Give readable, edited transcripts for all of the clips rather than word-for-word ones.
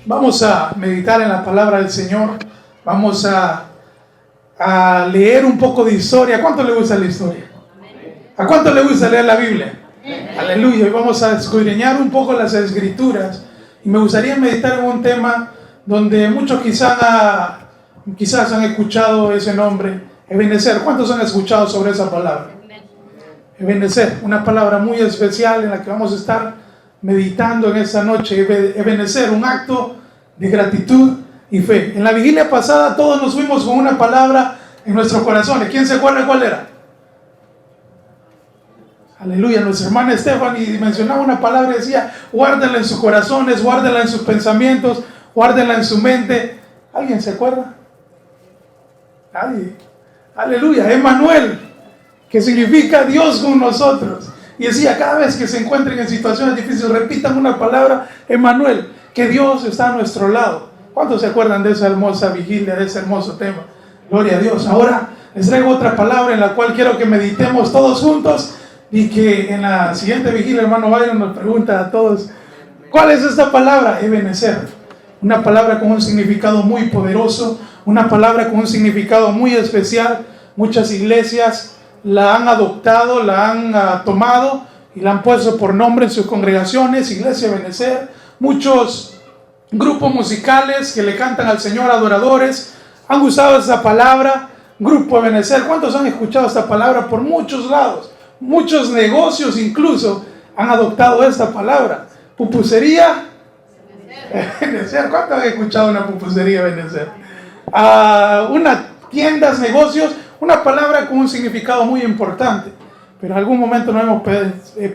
Vamos a meditar en la palabra del Señor. Vamos a leer un poco de historia. ¿A cuánto le gusta la historia? ¿A cuánto le gusta leer la Biblia? Aleluya. Y vamos a escudriñar un poco las Escrituras. Y me gustaría meditar en un tema donde muchos quizás han escuchado ese nombre, Ebenezer. ¿Cuántos han escuchado sobre esa palabra? Ebenezer, una palabra muy especial en la que vamos a estar meditando en esta noche. Ebenezer, un acto de gratitud y fe. En la vigilia pasada todos nos fuimos con una palabra en nuestros corazones. ¿Quién se acuerda cuál era? Aleluya. Nuestra hermana Stephanie mencionaba una palabra y decía: guárdenla en sus corazones, guárdenla en sus pensamientos, guárdenla en su mente. ¿Alguien se acuerda? Nadie. Aleluya. Emmanuel, que significa Dios con nosotros. Y decía, cada vez que se encuentren en situaciones difíciles, repitan una palabra, Emmanuel, que Dios está a nuestro lado. ¿Cuántos se acuerdan de esa hermosa vigilia, de ese hermoso tema? Gloria a Dios. Ahora les traigo otra palabra en la cual quiero que meditemos todos juntos, y que en la siguiente vigilia, hermano Byron nos pregunta a todos: ¿cuál es esta palabra? Ebenezer. Una palabra con un significado muy poderoso, una palabra con un significado muy especial. Muchas iglesias la han adoptado, la han tomado y la han puesto por nombre en sus congregaciones, Iglesia Ebenezer. Muchos grupos musicales que le cantan al Señor, adoradores, han usado esa palabra, Grupo Ebenezer. ¿Cuántos han escuchado esta palabra por muchos lados? Muchos negocios incluso han adoptado esta palabra. Pupusería Ebenezer. ¿Cuántos han escuchado una pupusería Ebenezer? Una tiendas, negocios, una palabra con un significado muy importante. Pero en algún momento nos hemos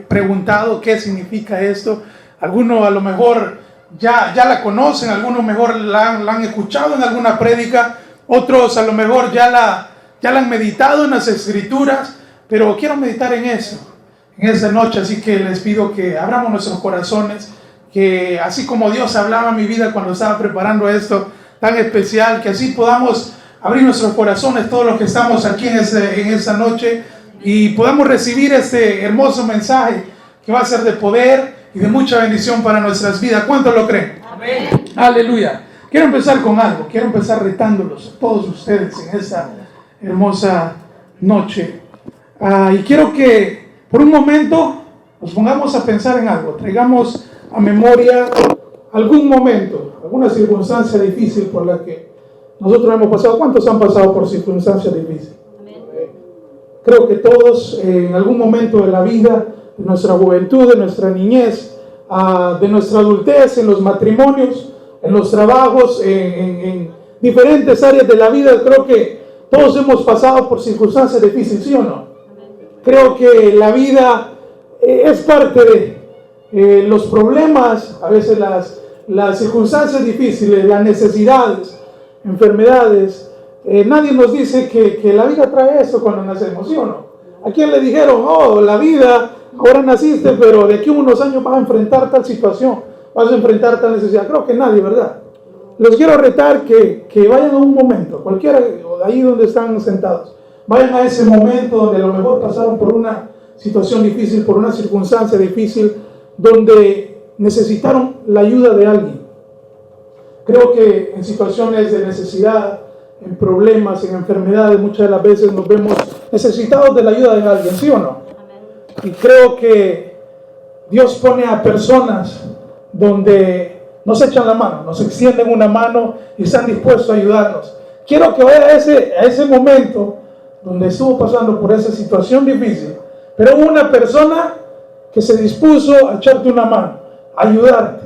preguntado qué significa esto. Algunos a lo mejor ya la conocen, algunos mejor la han escuchado en alguna prédica, otros a lo mejor ya la han meditado en las Escrituras. Pero quiero meditar en eso, en esta noche. Así que les pido que abramos nuestros corazones, que así como Dios hablaba en mi vida cuando estaba preparando esto tan especial, que así podamos abrir nuestros corazones todos los que estamos aquí en esta noche, y podamos recibir este hermoso mensaje que va a ser de poder y de mucha bendición para nuestras vidas. ¿Cuántos lo creen? Amén. Aleluya. Quiero empezar con algo, quiero empezar retándolos a todos ustedes en esta hermosa noche. Y quiero que por un momento nos pongamos a pensar en algo, traigamos a memoria algún momento, alguna circunstancia difícil por la que nosotros hemos pasado. ¿Cuántos han pasado por circunstancias difíciles? Creo que todos en algún momento de la vida, de nuestra juventud, de nuestra niñez, de nuestra adultez, en los matrimonios, en los trabajos, en diferentes áreas de la vida, creo que todos hemos pasado por circunstancias difíciles, ¿sí o no? Creo que la vida es parte de los problemas, a veces las circunstancias difíciles, las necesidades, enfermedades. Nadie nos dice que la vida trae eso cuando nacemos, ¿sí o no? ¿A quién le dijeron: oh, la vida, ahora naciste, pero de aquí a unos años vas a enfrentar tal situación, vas a enfrentar tal necesidad? Creo que nadie, ¿verdad? Les quiero retar que vayan a un momento, cualquiera, o de ahí donde están sentados, vayan a ese momento donde a lo mejor pasaron por una situación difícil, por una circunstancia difícil, donde necesitaron la ayuda de alguien. Creo que en situaciones de necesidad, en problemas, en enfermedades, muchas de las veces nos vemos necesitados de la ayuda de alguien, ¿sí o no? Y creo que Dios pone a personas donde nos echan la mano, nos extienden una mano y están dispuestos a ayudarnos. Quiero que vaya a ese momento donde estuvo pasando por esa situación difícil, pero hubo una persona que se dispuso a echarte una mano, a ayudarte.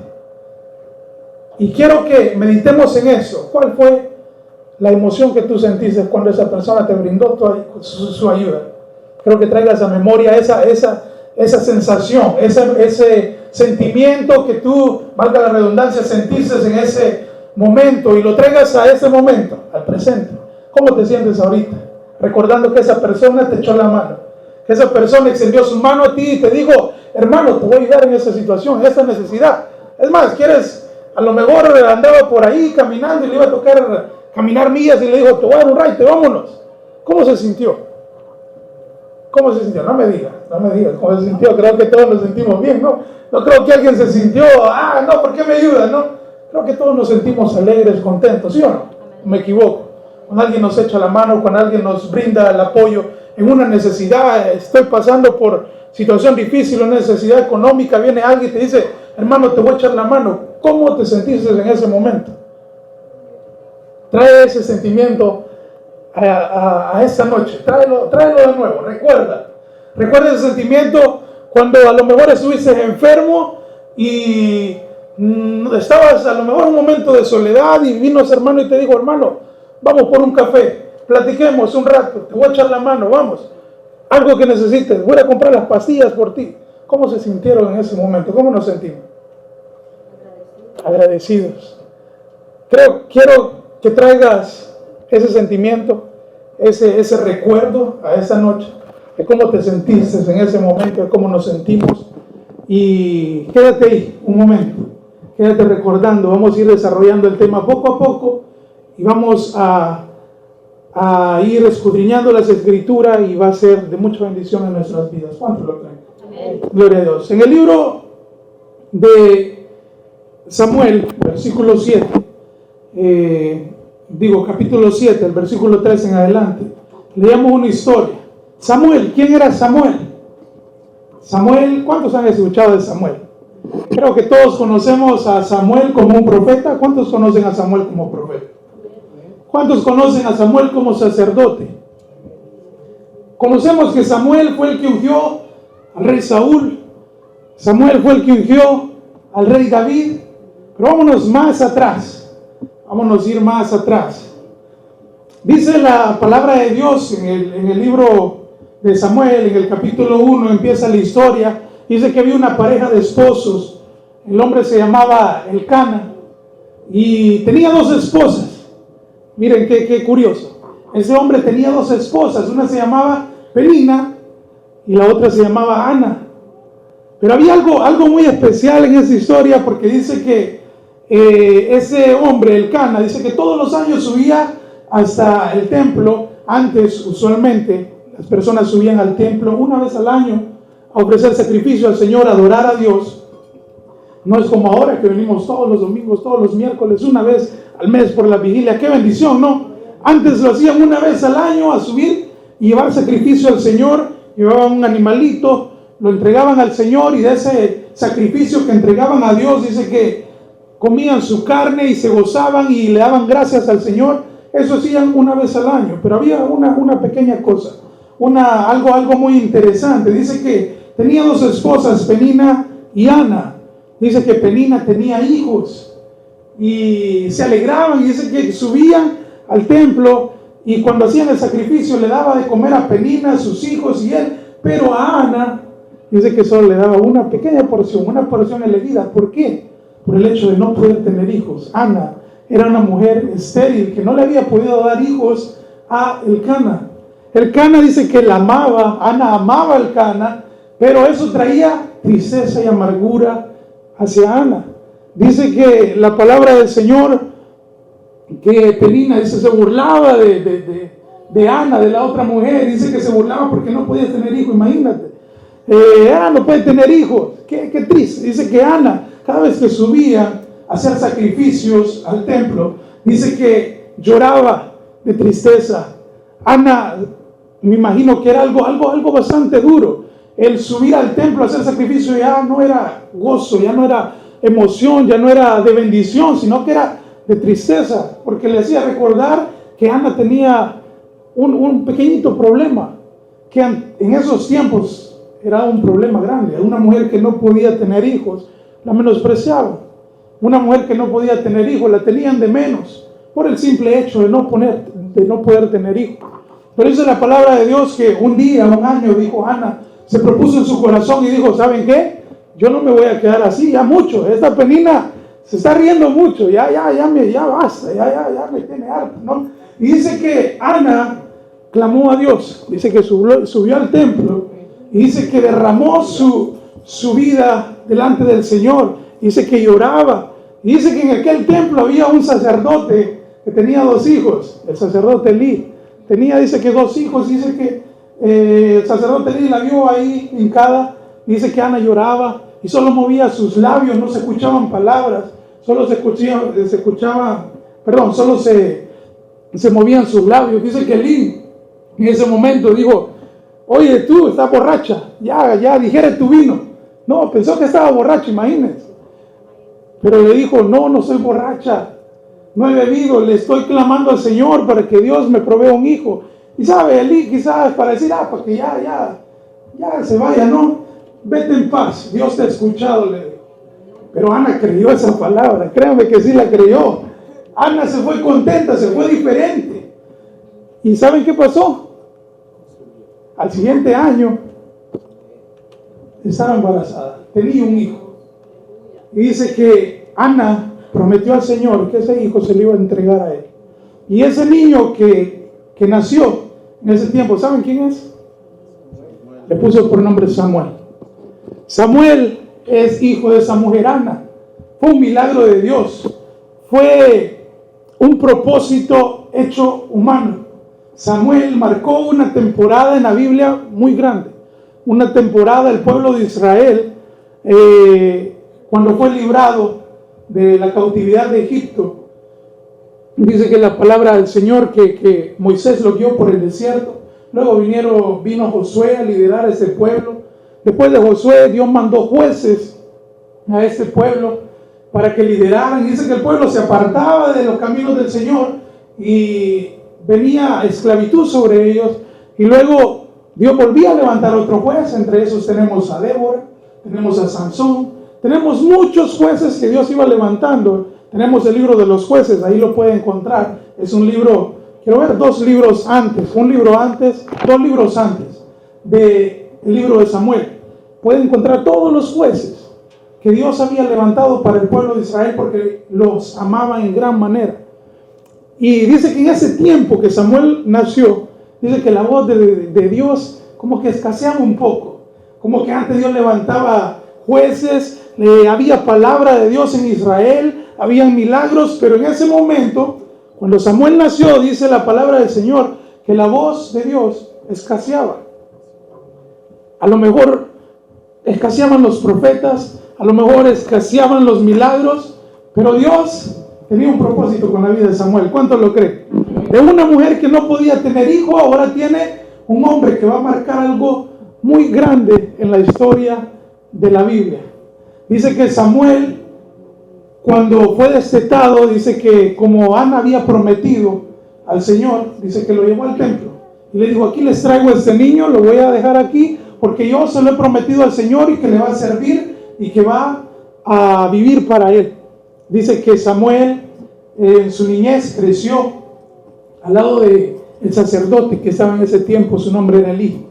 Y quiero que meditemos en eso. ¿Cuál fue la emoción que tú sentiste cuando esa persona te brindó su ayuda? Creo que traigas a memoria esa sensación, ese sentimiento que tú, valga la redundancia, sentiste en ese momento, y lo traigas a ese momento, al presente. ¿Cómo te sientes ahorita? Recordando que esa persona te echó la mano, que esa persona extendió su mano a ti y te dijo: hermano, te voy a ayudar en esa situación, en esa necesidad. Es más, a lo mejor andaba por ahí caminando y le iba a tocar caminar millas y le dijo: te voy a dar un ride, vámonos. ¿Cómo se sintió? ¿Cómo se sintió? No me digas cómo se sintió. Creo que todos nos sentimos bien, ¿no? No creo que alguien se sintió: no, ¿por qué me ayuda? ¿No? Creo que todos nos sentimos alegres, contentos, ¿sí o no? Me equivoco. Cuando alguien nos echa la mano, cuando alguien nos brinda el apoyo en una necesidad, estoy pasando por situación difícil, una necesidad económica, viene alguien y te dice, hermano, te voy a echar la mano. ¿Cómo te sentiste en ese momento? Trae ese sentimiento a esta noche, tráelo de nuevo, recuerda ese sentimiento cuando a lo mejor estuviste enfermo y estabas a lo mejor en un momento de soledad y vino ese hermano y te dijo, hermano, vamos por un café, platiquemos un rato, te voy a echar la mano, vamos, algo que necesites, voy a comprar las pastillas por ti. ¿Cómo se sintieron en ese momento? ¿Cómo nos sentimos? Agradecidos. Quiero que traigas ese sentimiento, ese recuerdo a esta noche, de cómo te sentiste en ese momento, de cómo nos sentimos. Y quédate ahí un momento, quédate recordando. Vamos a ir desarrollando el tema poco a poco y vamos a ir escudriñando las escrituras y va a ser de mucha bendición en nuestras vidas. ¿Cuántos lo creen? Amén. Gloria a Dios. En el libro de Samuel, versículo 7, capítulo 7, el versículo 3 en adelante, leemos una historia. Samuel, ¿quién era Samuel? Samuel, ¿cuántos han escuchado de Samuel? Creo que todos conocemos a Samuel como un profeta. ¿Cuántos conocen a Samuel como profeta? ¿Cuántos conocen a Samuel como sacerdote? Conocemos que Samuel fue el que ungió al rey Saúl. Samuel fue el que ungió al rey David. Pero vámonos más atrás. Vámonos a ir más atrás. Dice la palabra de Dios en el libro de Samuel, en el capítulo 1, empieza la historia. Dice que había una pareja de esposos. El hombre se llamaba Elcana y tenía 2 esposas. Miren qué curioso. Ese hombre tenía 2 esposas. Una se llamaba Penina y la otra se llamaba Ana. Pero había algo muy especial en esa historia, porque dice que ese hombre, Elcana, dice que todos los años subía hasta el templo. Antes, usualmente, las personas subían al templo una vez al año a ofrecer sacrificio al Señor, a adorar a Dios. No es como ahora que venimos todos los domingos, todos los miércoles, una vez al mes por la vigilia. ¡Qué bendición!, ¿no? Antes lo hacían una vez al año, a subir y llevar sacrificio al Señor. Llevaban un animalito, lo entregaban al Señor, y de ese sacrificio que entregaban a Dios, dice que comían su carne y se gozaban y le daban gracias al Señor. Eso hacían una vez al año. Pero había una pequeña cosa, algo muy interesante. Dice que tenía 2 esposas, Penina y Ana. Dice que Penina tenía hijos y se alegraban, y dice que subían al templo y cuando hacían el sacrificio le daba de comer a Penina, a sus hijos y él, pero a Ana dice que solo le daba una pequeña porción, una porción elegida. ¿Por qué? Por el hecho de no poder tener hijos. Ana era una mujer estéril que no le había podido dar hijos a Elcana. Elcana dice que la amaba, Ana amaba a Elcana, pero eso traía tristeza y amargura hacia Ana. Dice que la palabra del Señor, que Penina dice, se burlaba de Ana, de la otra mujer. Dice que se burlaba porque no podía tener hijos. Imagínate, Ana no puede tener hijos. Qué triste. Dice que Ana, cada vez que subía a hacer sacrificios al templo, dice que lloraba de tristeza. Ana, me imagino que era algo bastante duro. El subir al templo a hacer sacrificio ya no era gozo, ya no era emoción, ya no era de bendición, sino que era de tristeza, porque le hacía recordar que Ana tenía un pequeñito problema, que en esos tiempos era un problema grande. Una mujer que no podía tener hijos la menospreciaban. Una mujer que no podía tener hijos la tenían de menos por el simple hecho de no poder tener hijos. Pero dice la palabra de Dios que un año, dijo Ana, se propuso en su corazón y dijo, ¿saben qué? Yo no me voy a quedar así, ya mucho. Esta Penina se está riendo mucho, ya basta, ya me tiene harto, ¿no? Y dice que Ana clamó a Dios, dice que subió al templo y dice que derramó su vida delante del Señor. Dice que lloraba. Y dice que en aquel templo había un sacerdote que tenía 2 hijos, el sacerdote Elí. Dice que 2 hijos. Dice que el sacerdote Elí la vio ahí hincada. Dice que Ana lloraba y solo movía sus labios, no se escuchaban palabras, solo solo se movían sus labios. Dice que Elí en ese momento dijo: oye, tú estás borracha, ya digiere tu vino. No, pensó que estaba borracha, imagínense. Pero le dijo: no soy borracha, no he bebido, le estoy clamando al Señor para que Dios me provea un hijo. Y sabe, Elí quizás para decir: para que ya se vaya, no, vete en paz, Dios te ha escuchado, le dijo. Pero Ana creyó esa palabra, créanme que sí la creyó. Ana se fue contenta, se fue diferente. ¿Y saben qué pasó? Al siguiente año estaba embarazada, tenía un hijo. Y dice que Ana prometió al Señor que ese hijo se le iba a entregar a él. Y ese niño que nació en ese tiempo, ¿saben quién es? Le puso por nombre Samuel. Samuel es hijo de esa mujer Ana. Fue un milagro de Dios. Fue un propósito hecho humano. Samuel marcó una temporada en la Biblia muy grande. Una temporada del pueblo de Israel cuando fue librado de la cautividad de Egipto. Dice que la palabra del Señor que Moisés lo guió por el desierto. Luego vino Josué a liderar a ese pueblo. Después de Josué, Dios mandó jueces a este pueblo para que lideraran. Dice que el pueblo se apartaba de los caminos del Señor y venía esclavitud sobre ellos. Y luego Dios volvía a levantar otro juez. Entre esos tenemos a Débora, tenemos a Sansón, tenemos muchos jueces que Dios iba levantando. Tenemos el libro de los jueces, ahí lo puede encontrar. Es un libro, quiero ver 2 libros antes, 2 libros antes del libro de Samuel. Puede encontrar todos los jueces que Dios había levantado para el pueblo de Israel porque los amaba en gran manera. Y dice que en ese tiempo que Samuel nació, dice que la voz de Dios como que escaseaba un poco. Como que antes Dios levantaba jueces, había palabra de Dios en Israel, habían milagros, pero en ese momento, cuando Samuel nació, dice la palabra del Señor, que la voz de Dios escaseaba. A lo mejor escaseaban los profetas, a lo mejor escaseaban los milagros, pero Dios tenía un propósito con la vida de Samuel. ¿Cuántos lo creen? De una mujer que no podía tener hijo, ahora tiene un hombre que va a marcar algo muy grande en la historia de la Biblia. Dice que Samuel, cuando fue destetado, dice que como Ana había prometido al Señor, dice que lo llevó al templo y le dijo: aquí les traigo a este niño, lo voy a dejar aquí porque yo se lo he prometido al Señor y que le va a servir y que va a vivir para él. Dice que Samuel en su niñez creció al lado del sacerdote que estaba en ese tiempo, su nombre era Elí.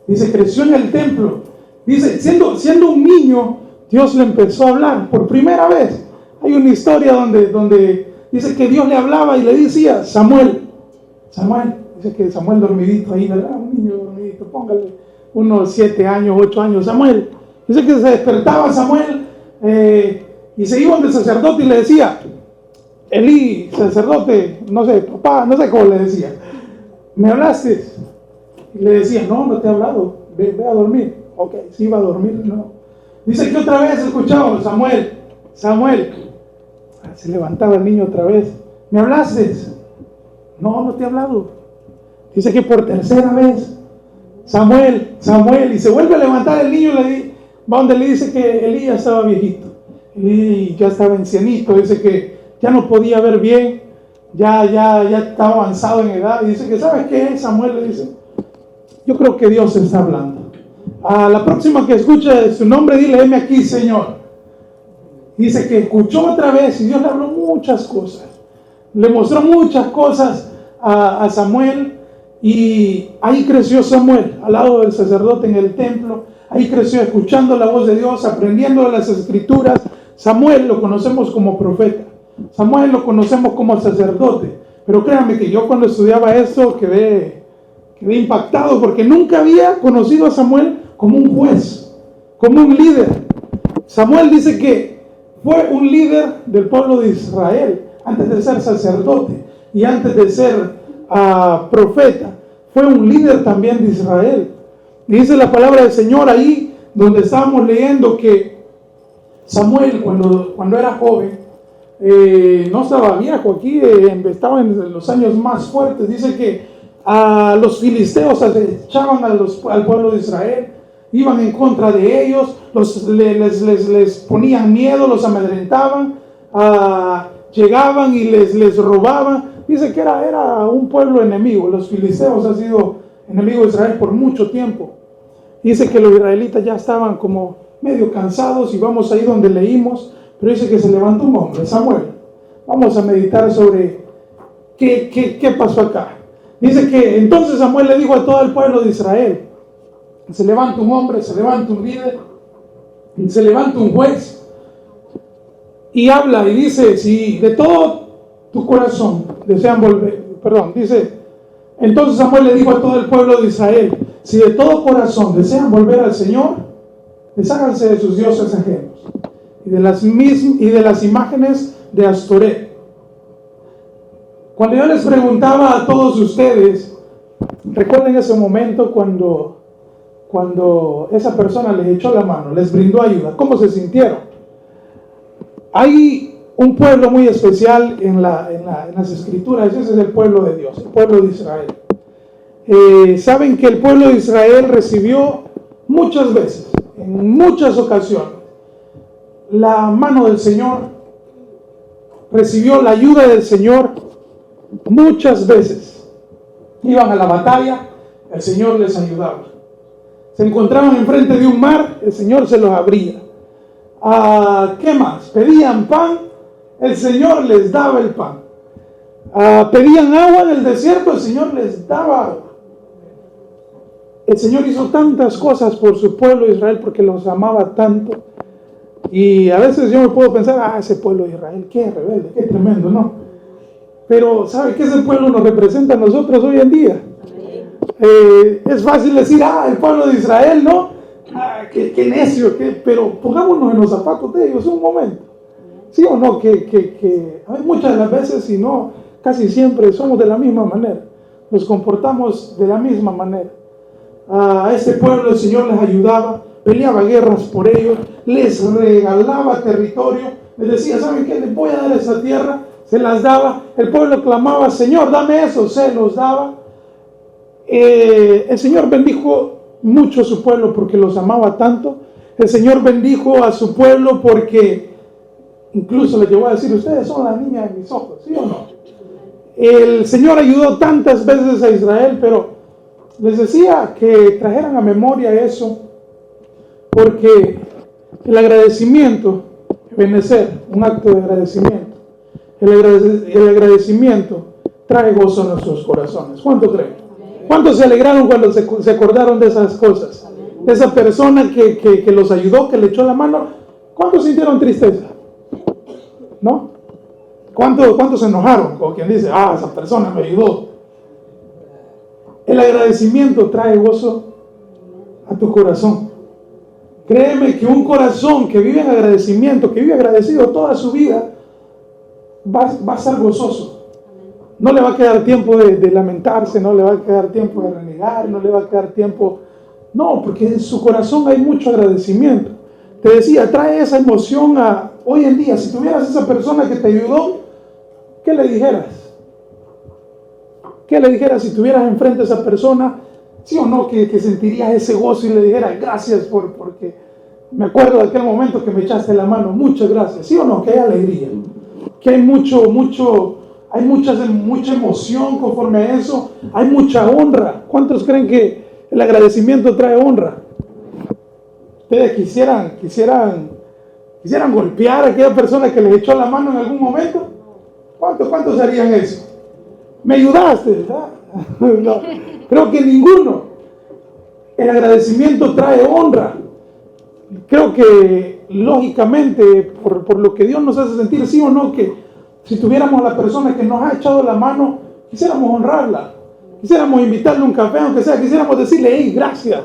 Dice, creció en el templo. Dice, siendo un niño, Dios le empezó a hablar por primera vez. Hay una historia donde dice que Dios le hablaba y le decía: Samuel. Dice que Samuel dormidito ahí, ¿verdad? Un niño dormidito, póngale unos 7 años, 8 años, Samuel. Dice que se despertaba Samuel y se iba donde el sacerdote y le decía: Elí, sacerdote, no sé, papá, no sé cómo le decía, ¿me hablaste? Y le decía: no te he hablado, ve a dormir. Ok, sí iba a dormir, no. Dice que otra vez escuchaba: Samuel. Se levantaba el niño otra vez: ¿me hablaste? No te he hablado. Dice que por tercera vez: Samuel. Y se vuelve a levantar el niño, va donde le dice que Elí ya estaba viejito. Elí ya estaba ancianito, dice que ya no podía ver bien, ya estaba avanzado en edad. Y dice que, ¿sabes qué? Samuel le dice: yo creo que Dios está hablando. A la próxima que escuche su nombre, dile: heme aquí, Señor. Dice que escuchó otra vez y Dios le habló muchas cosas. Le mostró muchas cosas a Samuel. Y ahí creció Samuel, al lado del sacerdote en el templo. Ahí creció escuchando la voz de Dios, aprendiendo de las escrituras. Samuel lo conocemos como profeta. Samuel lo conocemos como sacerdote. Pero créanme que yo cuando estudiaba esto quedé impactado, porque nunca había conocido a Samuel como un juez, como un líder. Samuel dice que fue un líder del pueblo de Israel antes de ser sacerdote y antes de ser profeta. Fue un líder también de Israel. Y dice la palabra del Señor ahí donde estábamos leyendo que Samuel cuando era joven, no estaba viejo aquí, estaba en los años más fuertes. Dice que a los filisteos acechaban al pueblo de Israel, iban en contra de ellos, les ponían miedo, los amedrentaban, llegaban y les robaban. Dice que era un pueblo enemigo. Los filisteos han sido enemigos de Israel por mucho tiempo. Dice que los israelitas ya estaban como medio cansados, y vamos ahí donde leímos, pero dice que se levantó un hombre, Samuel. Vamos a meditar sobre qué pasó acá. Dice que entonces Samuel le dijo a todo el pueblo de Israel: se levanta un hombre, se levanta un líder, se levanta un juez, y habla y dice: si de todo tu corazón desean volver, dice, entonces Samuel le dijo a todo el pueblo de Israel: si de todo corazón desean volver al Señor, desháganse de sus dioses ajenos y de las imágenes de Astoret. Cuando yo les preguntaba a todos ustedes, recuerden ese momento cuando esa persona les echó la mano, les brindó ayuda, ¿cómo se sintieron? Hay un pueblo muy especial en las escrituras. Ese es el pueblo de Dios, el pueblo de Israel. Saben que el pueblo de Israel recibió muchas veces, en muchas ocasiones, la mano del Señor, recibió la ayuda del Señor muchas veces. Iban a la batalla, el Señor les ayudaba. Se encontraban enfrente de un mar, el Señor se los abría. ¿Qué más? Pedían pan, el Señor les daba el pan. Pedían agua en el desierto, el Señor les daba agua. El Señor hizo tantas cosas por su pueblo de Israel porque los amaba tanto. Y a veces yo me puedo pensar: ese pueblo de Israel, qué rebelde, qué tremendo, ¿no? Pero ¿sabe qué ese pueblo nos representa a nosotros hoy en día? Es fácil decir: el pueblo de Israel, ¿no? Qué necio, pero pongámonos en los zapatos de ellos un momento. ¿Sí o no? Que hay muchas de las veces, si no, casi siempre somos de la misma manera. Nos comportamos de la misma manera. A este pueblo el Señor les ayudaba, peleaba guerras por ellos, les regalaba territorio, les decía: ¿saben qué? Les voy a dar esa tierra, se las daba. El pueblo clamaba: Señor, dame eso, se los daba. El Señor bendijo mucho a su pueblo porque los amaba tanto. El Señor bendijo a su pueblo porque incluso les llegó a decir: ustedes son la niña de mis ojos, ¿sí o no? El Señor ayudó tantas veces a Israel, pero les decía que trajeran a memoria eso, porque el agradecimiento viene a ser un acto de agradecimiento. El agradecimiento trae gozo a nuestros corazones. ¿Cuánto creen? ¿Cuántos se alegraron cuando se acordaron de esas cosas? De esa persona que los ayudó, que le echó la mano. ¿Cuántos sintieron tristeza? ¿No? ¿Cuántos se enojaron? Como quien dice: esa persona me ayudó. El agradecimiento trae gozo a tu corazón. Créeme que un corazón que vive en agradecimiento, que vive agradecido toda su vida, va a estar gozoso. No le va a quedar tiempo de lamentarse, no le va a quedar tiempo de renegar, no le va a quedar tiempo. No, porque en su corazón hay mucho agradecimiento. Te decía, trae esa emoción a hoy en día. Si tuvieras esa persona que te ayudó, ¿qué le dijeras? ¿Qué le dijeras si tuvieras enfrente a esa persona? ¿Sí o no? Que sentirías ese gozo y le dijeras: gracias porque me acuerdo de aquel momento que me echaste la mano, muchas gracias. ¿Sí o no? Que hay alegría, que hay mucha emoción conforme a eso, hay mucha honra. ¿Cuántos creen que el agradecimiento trae honra? Ustedes quisieran golpear a aquella persona que les echó la mano en algún momento. ¿Cuántos harían eso? ¿Me ayudaste? ¿Verdad? No, creo que ninguno. El agradecimiento trae honra. Creo que lógicamente, por lo que Dios nos hace sentir, sí o no, que si tuviéramos a la persona que nos ha echado la mano, quisiéramos honrarla, quisiéramos invitarle un café, aunque sea, quisiéramos decirle: hey, gracias,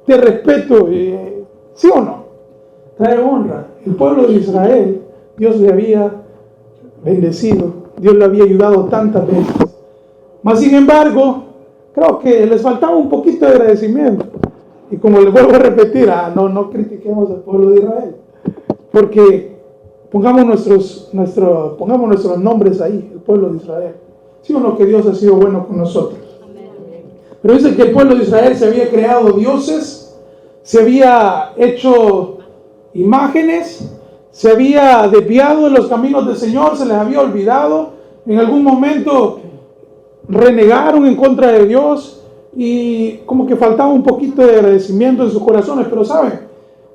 te respeto, ¿sí o no? Trae honra. El pueblo de Israel, Dios le había bendecido, Dios le había ayudado tantas veces. Mas sin embargo, creo que les faltaba un poquito de agradecimiento. Y como les vuelvo a repetir, no critiquemos al pueblo de Israel, porque Pongamos nuestros nombres ahí, el pueblo de Israel. ¿Sí o no que Dios ha sido bueno con nosotros? Pero dice que el pueblo de Israel se había creado dioses, se había hecho imágenes, se había desviado de los caminos del Señor, se les había olvidado, en algún momento renegaron en contra de Dios y como que faltaba un poquito de agradecimiento en sus corazones. Pero saben,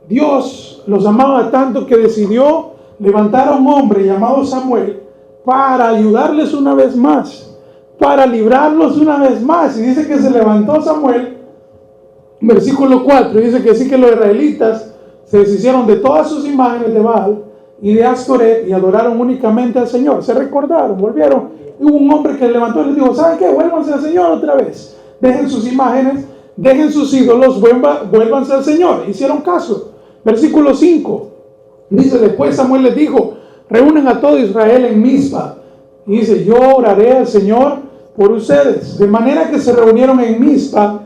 Dios los amaba tanto que decidió levantar a un hombre llamado Samuel para ayudarles una vez más, para librarlos una vez más. Y dice que se levantó Samuel, versículo 4, dice que sí, que los israelitas se deshicieron de todas sus imágenes de Baal y de Astoreth y adoraron únicamente al Señor. Se recordaron, volvieron. Y hubo un hombre que levantó y les dijo: ¿saben qué? Vuélvanse al Señor otra vez. Dejen sus imágenes, dejen sus ídolos, vuélvanse al Señor. Hicieron caso. Versículo 5 dice: después Samuel les dijo: reúnen a todo Israel en Mizpa. Y dice: yo oraré al Señor por ustedes. De manera que se reunieron en Mizpa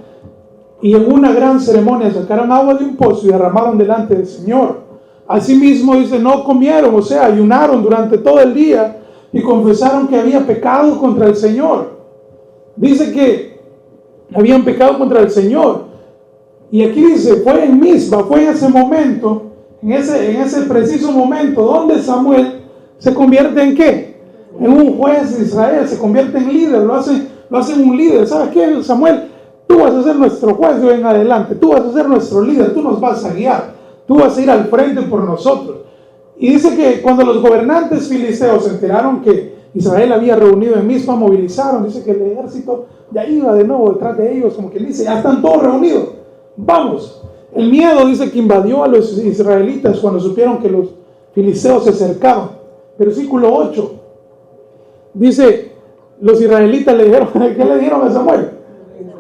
y en una gran ceremonia sacaron agua de un pozo y derramaron delante del Señor. Asimismo dice: no comieron, o sea, ayunaron durante todo el día y confesaron que había pecado contra el Señor. Dice que habían pecado contra el Señor. Y aquí dice: fue en Mizpa, fue en ese momento, en ese preciso momento donde Samuel se convierte en ¿qué? En un juez de Israel, se convierte en líder, lo hacen un líder. ¿Sabes qué, Samuel? Tú vas a ser nuestro juez de hoy en adelante, tú vas a ser nuestro líder, tú nos vas a guiar, tú vas a ir al frente por nosotros. Y dice que cuando los gobernantes filisteos se enteraron que Israel había reunido en Mizpa, movilizaron. Dice que el ejército ya iba de nuevo detrás de ellos, como que dice: ya están todos reunidos, vamos. El miedo, dice, que invadió a los israelitas cuando supieron que los filisteos se acercaban. Versículo 8 dice: los israelitas le dijeron, ¿qué le dijeron a Samuel?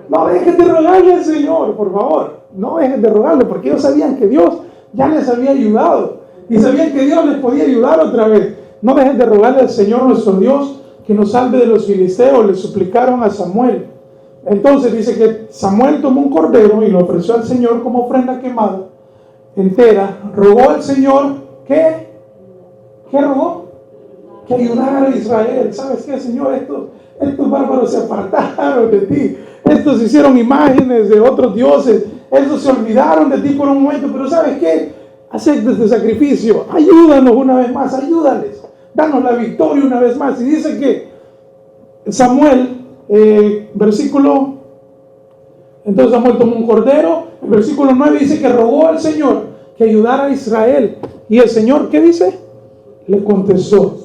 No dejen de rogarle al Señor, por favor, no dejen de rogarle, porque ellos sabían que Dios ya les había ayudado y sabían que Dios les podía ayudar otra vez. No dejen de rogarle al Señor nuestro Dios que nos salve de los filisteos, le suplicaron a Samuel. Entonces dice que Samuel tomó un cordero y lo ofreció al Señor como ofrenda quemada entera. Rogó al Señor ¿qué rogó? Que ayudara a Israel. ¿Sabes qué, Señor? Estos bárbaros se apartaron de ti. Estos hicieron imágenes de otros dioses. Estos se olvidaron de ti por un momento. Pero ¿sabes qué? Acepta este sacrificio. Ayúdanos una vez más. Ayúdales. Danos la victoria una vez más. Y dice que Samuel, entonces Samuel tomó un cordero. El versículo 9 dice que rogó al Señor que ayudara a Israel. Y el Señor, ¿qué dice? Le contestó.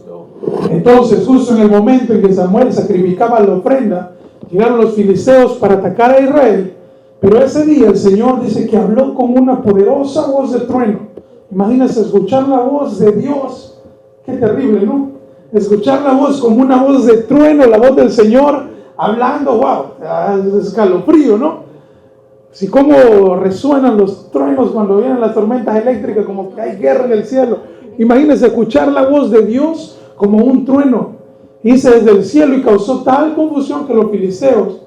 Entonces, justo en el momento en que Samuel sacrificaba la ofrenda, llegaron los filisteos para atacar a Israel. Pero ese día el Señor dice que habló con una poderosa voz de trueno. Imagínense escuchar la voz de Dios. Qué terrible, ¿no? Escuchar la voz como una voz de trueno, la voz del Señor hablando. ¡Wow! Es escalofrío, ¿no? Así como resuenan los truenos cuando vienen las tormentas eléctricas, como que hay guerra en el cielo. Imagínense escuchar la voz de Dios como un trueno. Hice desde el cielo y causó tal confusión que los filisteos,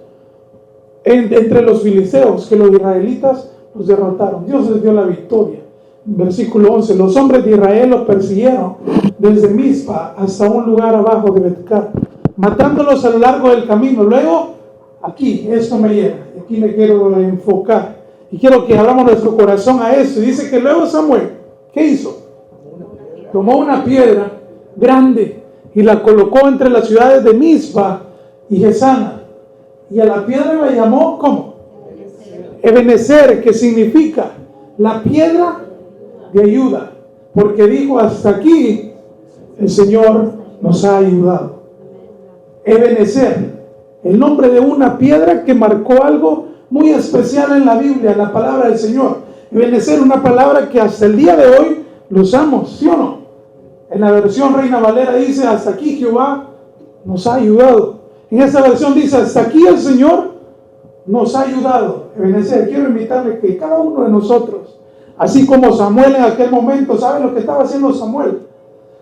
entre los filisteos, que los israelitas los derrotaron. Dios les dio la victoria. Versículo 11: los hombres de Israel los persiguieron desde Mizpa hasta un lugar abajo de Betcar, matándolos a lo largo del camino. Luego, aquí, esto me llena, aquí me quiero enfocar y quiero que abramos nuestro corazón a esto. Y dice que luego Samuel, ¿qué hizo? Tomó una piedra grande y la colocó entre las ciudades de Mizpa y Gesana, y a la piedra la llamó ¿cómo? Ebenezer, que significa la piedra de ayuda, porque dijo: hasta aquí el Señor nos ha ayudado. Ebenezer, el nombre de una piedra que marcó algo muy especial en la Biblia, en la palabra del Señor. Ebenezer, una palabra que hasta el día de hoy lo usamos, ¿sí o no? En la versión Reina Valera dice: hasta aquí Jehová nos ha ayudado. En esta versión dice: hasta aquí el Señor nos ha ayudado. Ebenezer, quiero invitarle que cada uno de nosotros, así como Samuel en aquel momento, ¿saben lo que estaba haciendo Samuel?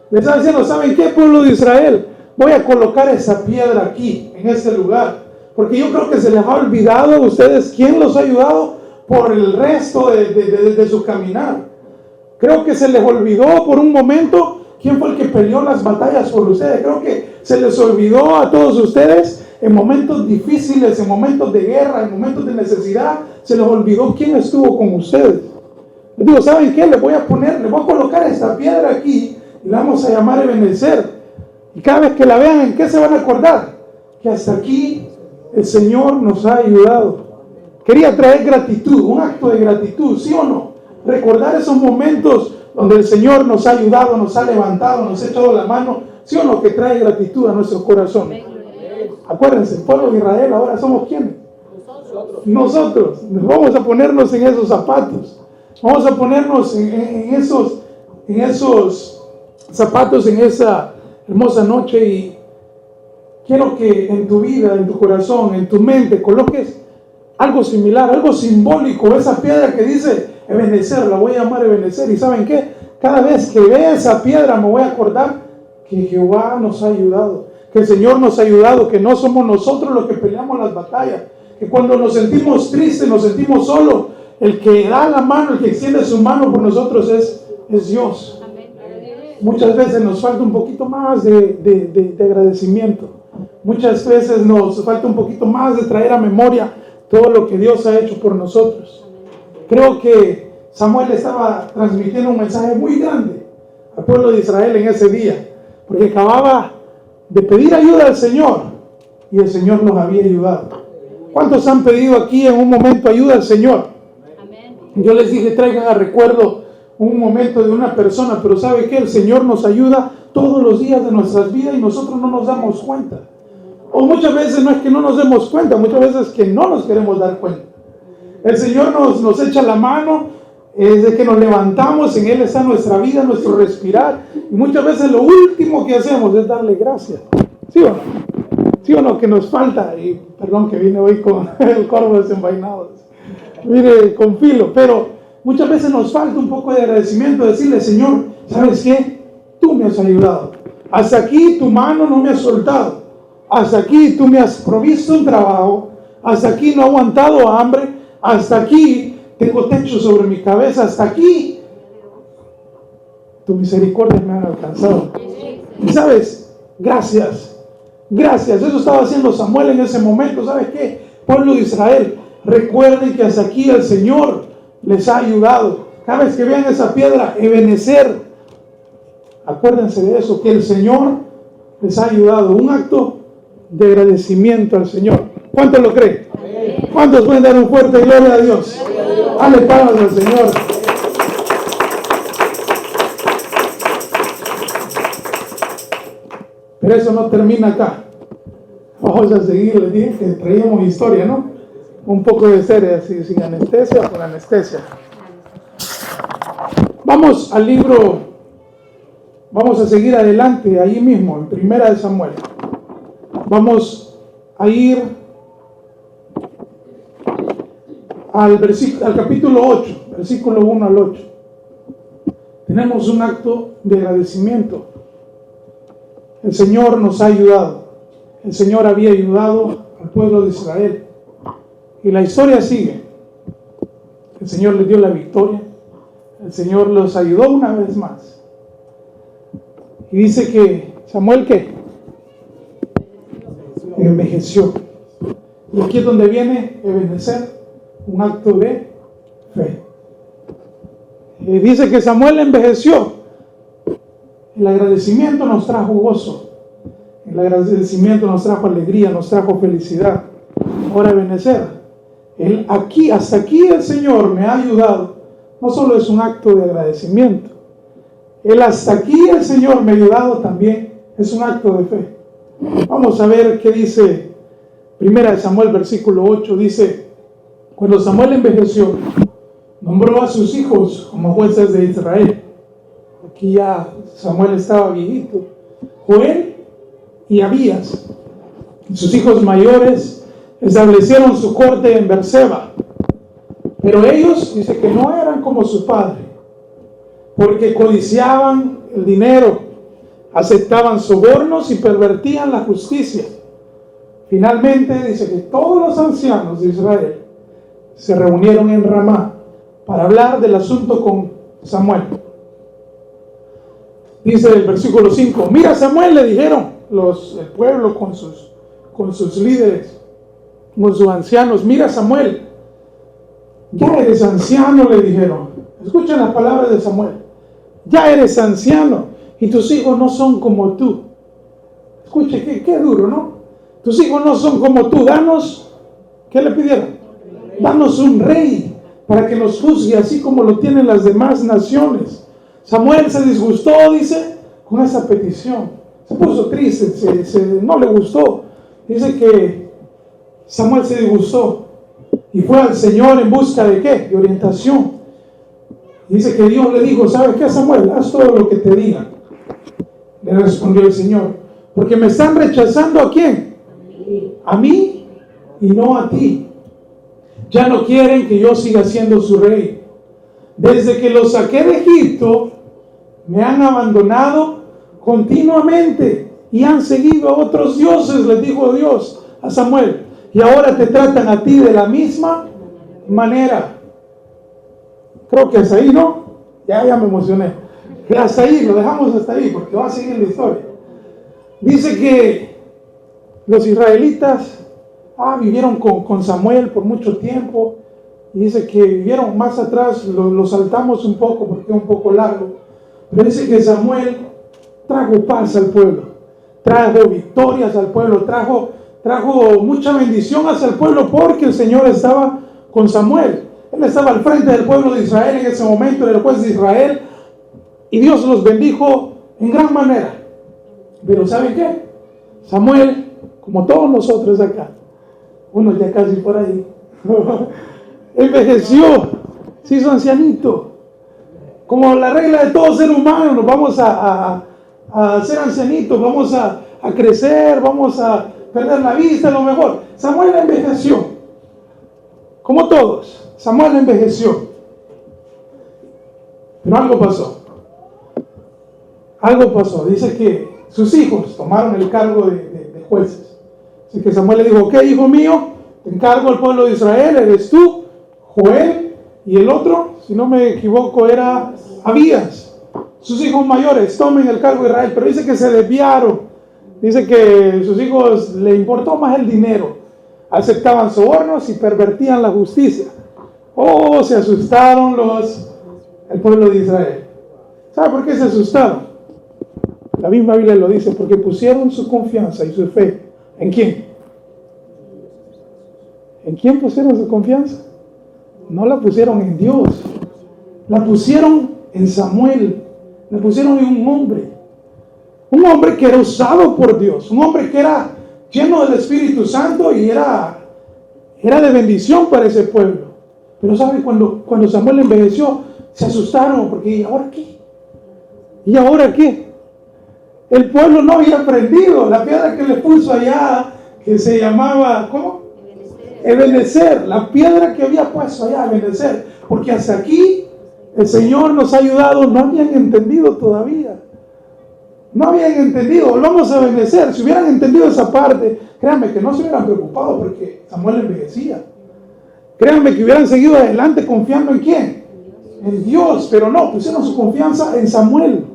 Le estaba diciendo: ¿saben qué, pueblo de Israel? Voy a colocar esa piedra aquí, en este lugar, porque yo creo que se les ha olvidado a ustedes quién los ha ayudado por el resto de su caminar. Creo que se les olvidó por un momento ¿Quién fue el que peleó las batallas por ustedes? Creo que se les olvidó a todos ustedes en momentos difíciles, en momentos de guerra, en momentos de necesidad. Se les olvidó quién estuvo con ustedes. Les digo, ¿saben qué? Les voy a colocar esta piedra aquí y la vamos a llamar Ebenezer. Y cada vez que la vean, ¿en qué se van a acordar? Que hasta aquí el Señor nos ha ayudado. Quería traer gratitud, un acto de gratitud, ¿sí o no? Recordar esos momentos donde el Señor nos ha ayudado, nos ha levantado, nos ha echado la mano, ¿sí o no? Que trae gratitud a nuestros corazones. Acuérdense, el pueblo de Israel ahora somos ¿quiénes? Nosotros. Vamos a ponernos en esos zapatos. Vamos a ponernos en esos zapatos en esa hermosa noche, y quiero que en tu vida, en tu corazón, en tu mente coloques algo similar, algo simbólico, esa piedra que dice Ebenezer, la voy a llamar Ebenezer. ¿Y saben qué? Cada vez que vea esa piedra me voy a acordar que Jehová nos ha ayudado, que el Señor nos ha ayudado, que no somos nosotros los que peleamos las batallas, que cuando nos sentimos tristes, nos sentimos solos, el que da la mano, el que extiende su mano por nosotros es Dios. Muchas veces nos falta un poquito más de agradecimiento. Muchas veces nos falta un poquito más de traer a memoria todo lo que Dios ha hecho por nosotros. Creo que Samuel estaba transmitiendo un mensaje muy grande al pueblo de Israel en ese día, porque acababa de pedir ayuda al Señor y el Señor nos había ayudado. ¿Cuántos han pedido aquí en un momento ayuda al Señor? Yo les dije, traigan a recuerdo un momento de una persona, pero ¿sabe qué? El Señor nos ayuda todos los días de nuestras vidas y nosotros no nos damos cuenta. O muchas veces no es que no nos demos cuenta, muchas veces es que no nos queremos dar cuenta. El Señor nos echa la mano, desde que nos levantamos, en Él está nuestra vida, nuestro respirar, y muchas veces lo último que hacemos es darle gracias. ¿Sí o no? ¿Sí o no? Que nos falta, y perdón que vine hoy con el corvo desenvainado, mire, con filo, pero muchas veces nos falta un poco de agradecimiento, decirle, Señor, ¿sabes qué? Tú me has ayudado. Hasta aquí tu mano no me ha soltado. Hasta aquí tú me has provisto un trabajo. Hasta aquí no he aguantado hambre. Hasta aquí tengo techo sobre mi cabeza. Hasta aquí tu misericordia me han alcanzado. Y sabes, gracias. Gracias. Eso estaba haciendo Samuel en ese momento. ¿Sabes qué? Pueblo de Israel, recuerden que hasta aquí el Señor les ha ayudado. Cada vez que vean esa piedra, Ebenezer, acuérdense de eso, que el Señor les ha ayudado. Un acto de agradecimiento al Señor. ¿Cuántos lo creen? ¿Cuántos pueden dar un fuerte gloria a Dios? Dale palmas al Señor. Pero eso no termina acá. Vamos a seguir. Les dije que traíamos historia, ¿no? Un poco de serie, así, sin anestesia o con anestesia. Vamos al libro, vamos a seguir adelante, ahí mismo, en Primera de Samuel. Vamos a ir al capítulo 8, versículo 1 al 8. Tenemos un acto de agradecimiento. El Señor nos ha ayudado. El Señor había ayudado al pueblo de Israel. Y la historia sigue. El Señor les dio la victoria. El Señor los ayudó una vez más. Y dice que Samuel, ¿qué? Envejeció. Y aquí es donde viene Ebenezer, un acto de fe. Y dice que Samuel envejeció. El agradecimiento nos trajo gozo. El agradecimiento nos trajo alegría, nos trajo felicidad. Ahora Ebenezer, hasta aquí el Señor me ha ayudado. No solo es un acto de agradecimiento. Hasta aquí el Señor me ha ayudado también es un acto de fe. Vamos a ver qué dice Primera de Samuel, versículo 8. Dice, cuando Samuel envejeció, nombró a sus hijos como jueces de Israel. Aquí ya Samuel estaba viejito. Joel y Abías, sus hijos mayores, establecieron su corte en Berseba. Pero ellos, dice que no eran como su padre, porque codiciaban el dinero, aceptaban sobornos y pervertían la justicia. Finalmente dice que todos los ancianos de Israel se reunieron en Ramá para hablar del asunto con Samuel. Dice el versículo 5, mira Samuel, le dijeron el pueblo con sus líderes, con sus ancianos, mira Samuel, ya eres anciano, le dijeron. Escuchen las palabras de Samuel. Ya eres anciano y tus hijos no son como tú. Escuche, qué duro, ¿no? Tus hijos no son como tú. Danos, ¿qué le pidieron? Danos un rey para que nos juzgue así como lo tienen las demás naciones. Samuel se disgustó, dice, con esa petición. Se puso triste, no le gustó. Dice que Samuel se disgustó y fue al Señor en busca de ¿qué? De orientación. Dice que Dios le dijo, ¿sabes qué, Samuel? Haz todo lo que te digan. Le respondió el Señor, porque me están rechazando ¿a quién? A mí y no a ti. Ya no quieren que yo siga siendo su rey. Desde que los saqué de Egipto, me han abandonado continuamente y han seguido a otros dioses, les dijo Dios a Samuel. Y ahora te tratan a ti de la misma manera. Creo que hasta ahí, ¿no? Ya me emocioné. Hasta ahí, lo dejamos hasta ahí, porque va a seguir la historia. Dice que los israelitas vivieron con Samuel por mucho tiempo. Y dice que vivieron más atrás, lo saltamos un poco porque es un poco largo. Pero dice que Samuel trajo paz al pueblo, trajo victorias al pueblo, trajo mucha bendición hacia el pueblo porque el Señor estaba con Samuel. Él estaba al frente del pueblo de Israel en ese momento, era el juez de Israel, y Dios los bendijo en gran manera. Pero ¿saben qué? Samuel, como todos nosotros acá, uno ya casi por ahí, envejeció, se hizo ancianito. Como la regla de todo ser humano, nos vamos a ser ancianitos, vamos a crecer, vamos a perder la vista, a lo mejor. Samuel envejeció, como todos. Samuel envejeció. Pero algo pasó. Algo pasó. Dice que sus hijos tomaron el cargo de jueces. Así que Samuel le dijo, ok, hijo mío, te encargo al pueblo de Israel, eres tú, Joel, y el otro, si no me equivoco, era Abías. Sus hijos mayores tomen el cargo de Israel. Pero dice que se desviaron. Dice que sus hijos le importó más el dinero. Aceptaban sobornos y pervertían la justicia. Se asustaron el pueblo de Israel. ¿Sabe por qué se asustaron? La misma Biblia lo dice, porque pusieron su confianza y su fe. ¿En quién? ¿En quién pusieron su confianza? No la pusieron en Dios. La pusieron en Samuel. La pusieron en un hombre. Un hombre que era usado por Dios. Un hombre que era lleno del Espíritu Santo y era de bendición para ese pueblo. Pero ¿sabe? Cuando Samuel envejeció, se asustaron porque ¿y ahora qué? ¿Y ahora qué? El pueblo no había aprendido. La piedra que le puso allá, que se llamaba, ¿cómo? Ebenezer. La piedra que había puesto allá, Ebenezer. Porque hasta aquí el Señor nos ha ayudado. No habían entendido todavía. No habían entendido. Volvamos a Ebenezer. Si hubieran entendido esa parte, créanme que no se hubieran preocupado porque Samuel envejecía. Créanme que hubieran seguido adelante confiando en ¿quién? En Dios. Pero no, pusieron su confianza en Samuel.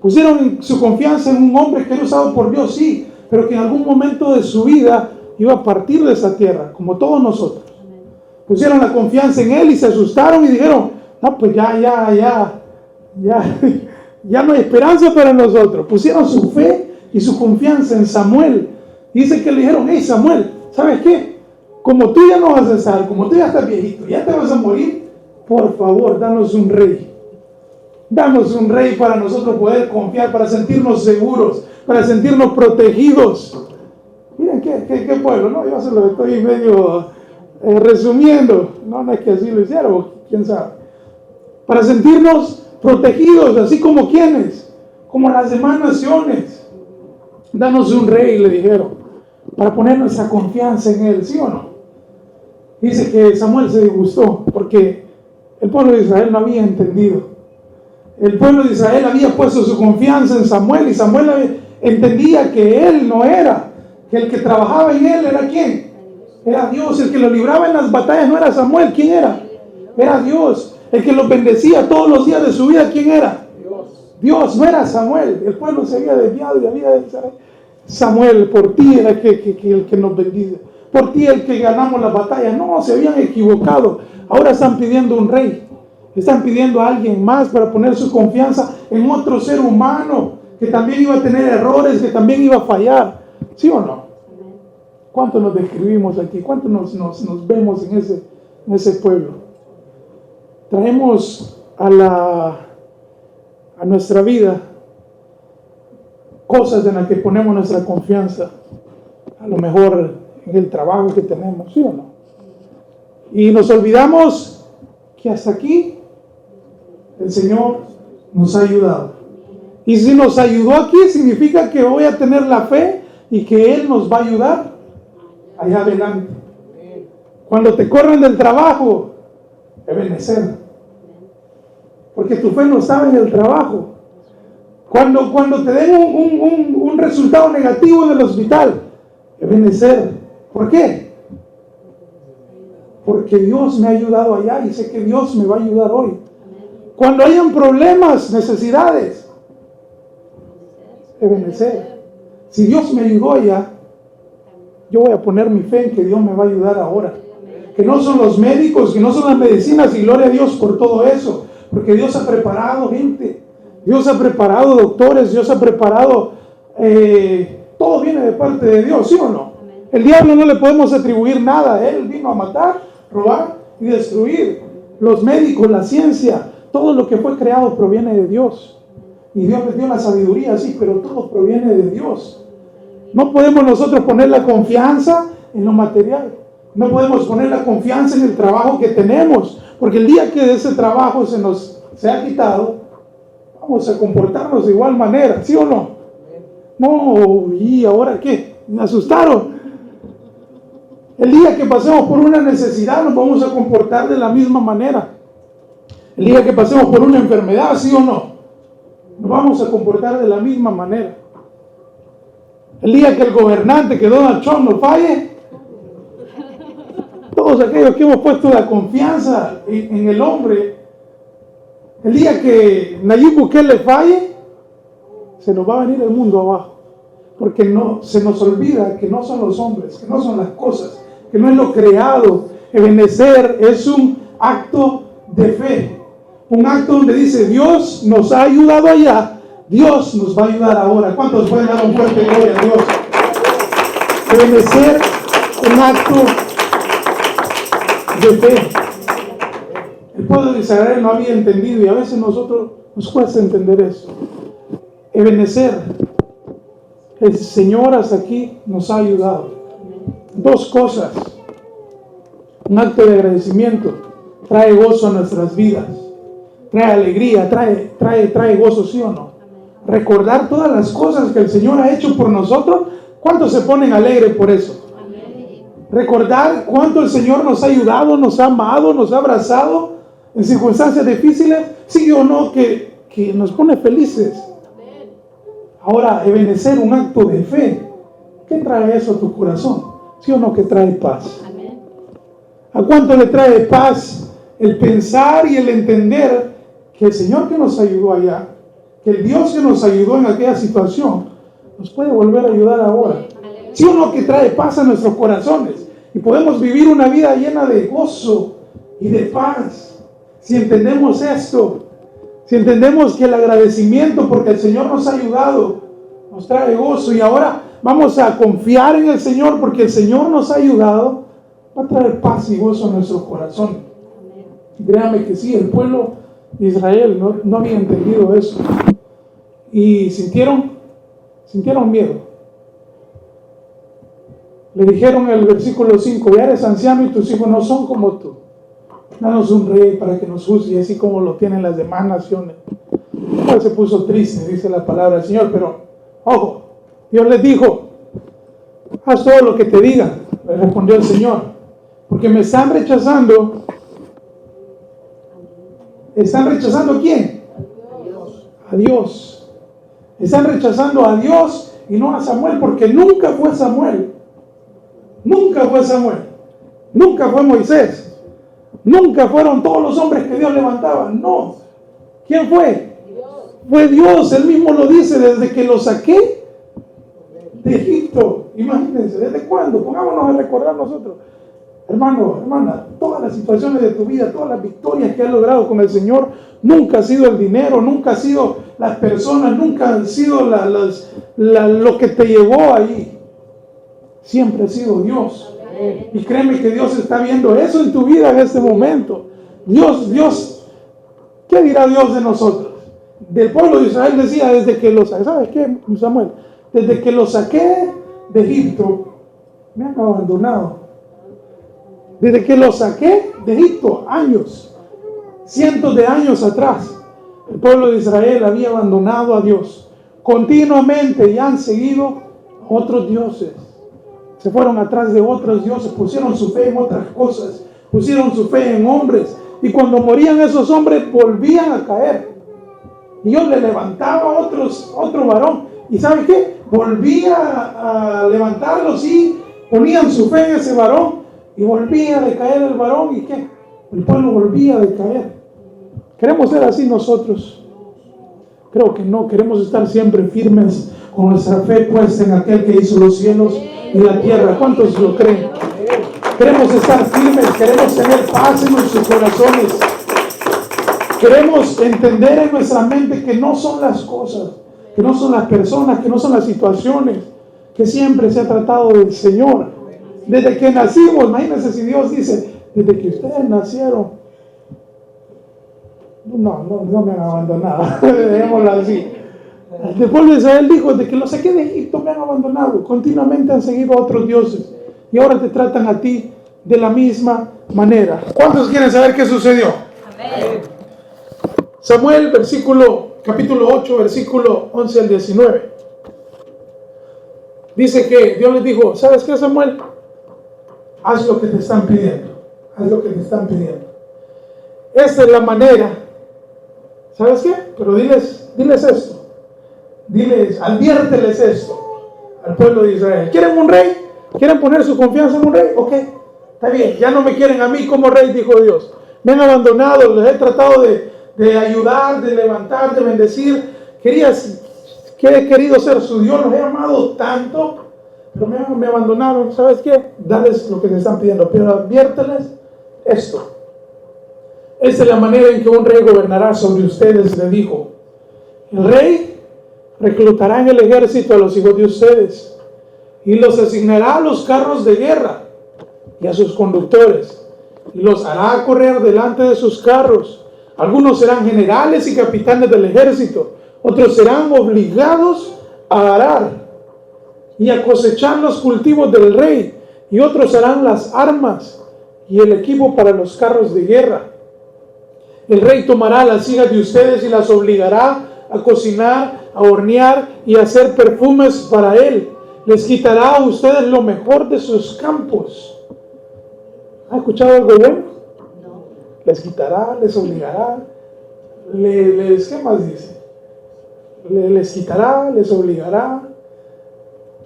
Pusieron su confianza en un hombre que era usado por Dios, sí, pero que en algún momento de su vida iba a partir de esa tierra, como todos nosotros. Pusieron la confianza en él y se asustaron y dijeron, no, pues ya no hay esperanza para nosotros. Pusieron su fe y su confianza en Samuel. Dice que le dijeron, hey Samuel, ¿sabes qué? Como tú ya no vas a estar, como tú ya estás viejito, ya te vas a morir, por favor, danos un rey. Danos un rey para nosotros poder confiar, para sentirnos seguros, para sentirnos protegidos. Miren qué pueblo, ¿no? Yo se lo estoy medio resumiendo. No es que así lo hicieron, quién sabe. Para sentirnos protegidos, así como quienes, como las demás naciones. Danos un rey, le dijeron, para poner nuestra confianza en él, ¿sí o no? Dice que Samuel se disgustó porque el pueblo de Israel no había entendido. El pueblo de Israel había puesto su confianza en Samuel y Samuel entendía que él no era, que el que trabajaba en él era ¿quién? Era Dios. El que lo libraba en las batallas no era Samuel. ¿Quién era? Era Dios. El que los bendecía todos los días de su vida, ¿quién era? Dios, no era Samuel. El pueblo se había desviado y había de Samuel, por ti era el que nos bendice. Por ti el que ganamos la batalla. No, se habían equivocado. Ahora están pidiendo un rey. Están pidiendo a alguien más para poner su confianza en otro ser humano que también iba a tener errores, que también iba a fallar. ¿Sí o no? ¿Cuánto nos describimos aquí? ¿Cuánto nos vemos en ese pueblo? Traemos a nuestra vida cosas en las que ponemos nuestra confianza. A lo mejor en el trabajo que tenemos, ¿sí o no? Y nos olvidamos que hasta aquí el Señor nos ha ayudado. Y si nos ayudó aquí, significa que voy a tener la fe y que Él nos va a ayudar allá adelante. Cuando te corren del trabajo, obedecer. Porque tu fe no estaba en el trabajo. Cuando te den un resultado negativo en el hospital, obedecer. ¿Por qué? Porque Dios me ha ayudado allá y sé que Dios me va a ayudar hoy. Cuando hayan problemas, necesidades, obedecer. Si Dios me ayudó allá, yo voy a poner mi fe en que Dios me va a ayudar ahora. Que no son los médicos, que no son las medicinas, y gloria a Dios por todo eso. Porque Dios ha preparado gente. Dios ha preparado doctores, Dios ha preparado... todo viene de parte de Dios, ¿sí o no? El diablo no le podemos atribuir nada a él. Vino a matar, robar y destruir. Los médicos, la ciencia, todo lo que fue creado proviene de Dios. Y Dios les dio la sabiduría, sí, pero todo proviene de Dios. No podemos nosotros poner la confianza en lo material. No podemos poner la confianza en el trabajo que tenemos. Porque el día que ese trabajo se ha quitado, vamos a comportarnos de igual manera, ¿sí o no? No, ¿y ahora qué? Me asustaron. El día que pasemos por una necesidad, nos vamos a comportar de la misma manera. El día que pasemos por una enfermedad, ¿sí o no? Nos vamos a comportar de la misma manera. El día que el gobernante, que Donald Trump nos falle, todos aquellos que hemos puesto la confianza en el hombre, el día que Nayib Bukele falle, se nos va a venir el mundo abajo. Porque no se nos olvida que no son los hombres, que no son las cosas, que no es lo creado. Obedecer es un acto de fe. Un acto donde dice, Dios nos ha ayudado allá, Dios nos va a ayudar ahora. ¿Cuántos pueden dar un fuerte gloria a Dios? Obedecer, un acto de fe. El pueblo de Israel no había entendido y a veces nosotros nos cuesta entender eso. Obedecer. El Señor hasta aquí nos ha ayudado. Dos cosas. Un acto de agradecimiento trae gozo a nuestras vidas. Trae alegría, trae gozo, ¿sí o no? Recordar todas las cosas que el Señor ha hecho por nosotros. ¿Cuántos se ponen alegres por eso? Recordar cuánto el Señor nos ha ayudado, nos ha amado, nos ha abrazado en circunstancias difíciles, sí o no, que nos pone felices. Ahora, obedecer, un acto de fe. ¿Qué trae eso a tu corazón? ¿Sí o no que trae paz? ¿A cuánto le trae paz el pensar y el entender que el Señor que nos ayudó allá, que el Dios que nos ayudó en aquella situación, nos puede volver a ayudar ahora? ¿Sí o no que trae paz a nuestros corazones? Y podemos vivir una vida llena de gozo y de paz. Si entendemos esto, si entendemos que el agradecimiento porque el Señor nos ha ayudado, nos trae gozo, y ahora vamos a confiar en el Señor porque el Señor nos ha ayudado, va a traer paz y gozo a nuestro corazón. Y créame que sí, el pueblo de Israel no había entendido eso. Y sintieron miedo. Le dijeron en el versículo 5, ya eres anciano y tus hijos no son como tú. Danos un rey para que nos juzgue, así como lo tienen las demás naciones. Él se puso triste, dice la palabra del Señor, pero ojo, Dios les dijo, haz todo lo que te digan, le respondió el Señor, porque me están rechazando. ¿Están rechazando a quién? A Dios. Están rechazando a Dios y no a Samuel, porque nunca fue Samuel. Nunca fue Samuel. Nunca fue Moisés. Nunca fueron todos los hombres que Dios levantaba. No. ¿Quién fue? Fue Dios, Él mismo lo dice, desde que lo saqué de Egipto. Imagínense, ¿desde cuándo? Pongámonos a recordar nosotros. Hermano, hermana, todas las situaciones de tu vida, todas las victorias que has logrado con el Señor, nunca ha sido el dinero, nunca ha sido las personas, nunca han sido lo que te llevó ahí. Siempre ha sido Dios. Y créeme que Dios está viendo eso en tu vida en este momento. Dios, ¿qué dirá Dios de nosotros? Del pueblo de Israel decía, desde que lo saqué, ¿sabes qué, Samuel? Desde que lo saqué de Egipto, me han abandonado. Desde que lo saqué de Egipto, años, cientos de años atrás, el pueblo de Israel había abandonado a Dios continuamente y han seguido a otros dioses. Se fueron atrás de otros dioses, pusieron su fe en otras cosas, pusieron su fe en hombres, y cuando morían esos hombres volvían a caer. Y Dios le levantaba otro varón, y ¿sabe qué? Volvía a levantarlos y ponían su fe en ese varón, y volvía a decaer el varón, ¿y qué? El pueblo volvía a decaer. ¿Queremos ser así nosotros? Creo que no. Queremos estar siempre firmes con nuestra fe puesta en aquel que hizo los cielos y la tierra. ¿Cuántos lo creen? Queremos estar firmes, queremos tener paz en nuestros corazones. Queremos entender en nuestra mente que no son las cosas, que no son las personas, que no son las situaciones, que siempre se ha tratado del Señor. Desde que nacimos, imagínense si Dios dice, desde que ustedes nacieron, no me han abandonado, dejémoslo así. El pueblo de Israel dijo, desde que los saqué de Egipto me han abandonado, continuamente han seguido a otros dioses, y ahora te tratan a ti de la misma manera. ¿Cuántos quieren saber qué sucedió? Amén. Samuel, capítulo 8, versículo 11 al 19. Dice que Dios les dijo, ¿sabes qué, Samuel? Haz lo que te están pidiendo. Haz lo que te están pidiendo. Esta es la manera. ¿Sabes qué? Pero diles esto. Adviérteles esto al pueblo de Israel. ¿Quieren un rey? ¿Quieren poner su confianza en un rey? Ok, está bien. Ya no me quieren a mí como rey, dijo Dios. Me han abandonado, les he tratado de ayudar, de levantar, de bendecir. He querido ser su Dios, los he amado tanto, pero me abandonaron. ¿Sabes qué? Dales lo que te están pidiendo, pero adviérteles esto. Esta es la manera en que un rey gobernará sobre ustedes, le dijo. El rey reclutará en el ejército a los hijos de ustedes y los asignará a los carros de guerra y a sus conductores y los hará correr delante de sus carros. Algunos serán generales y capitanes del ejército, otros serán obligados a arar y a cosechar los cultivos del rey, y otros harán las armas y el equipo para los carros de guerra. El rey tomará las hijas de ustedes y las obligará a cocinar, a hornear y a hacer perfumes para él. Les quitará a ustedes lo mejor de sus campos. ¿Ha escuchado algo bueno? No. Les quitará, les obligará, ¿qué más dice? Les quitará, les obligará.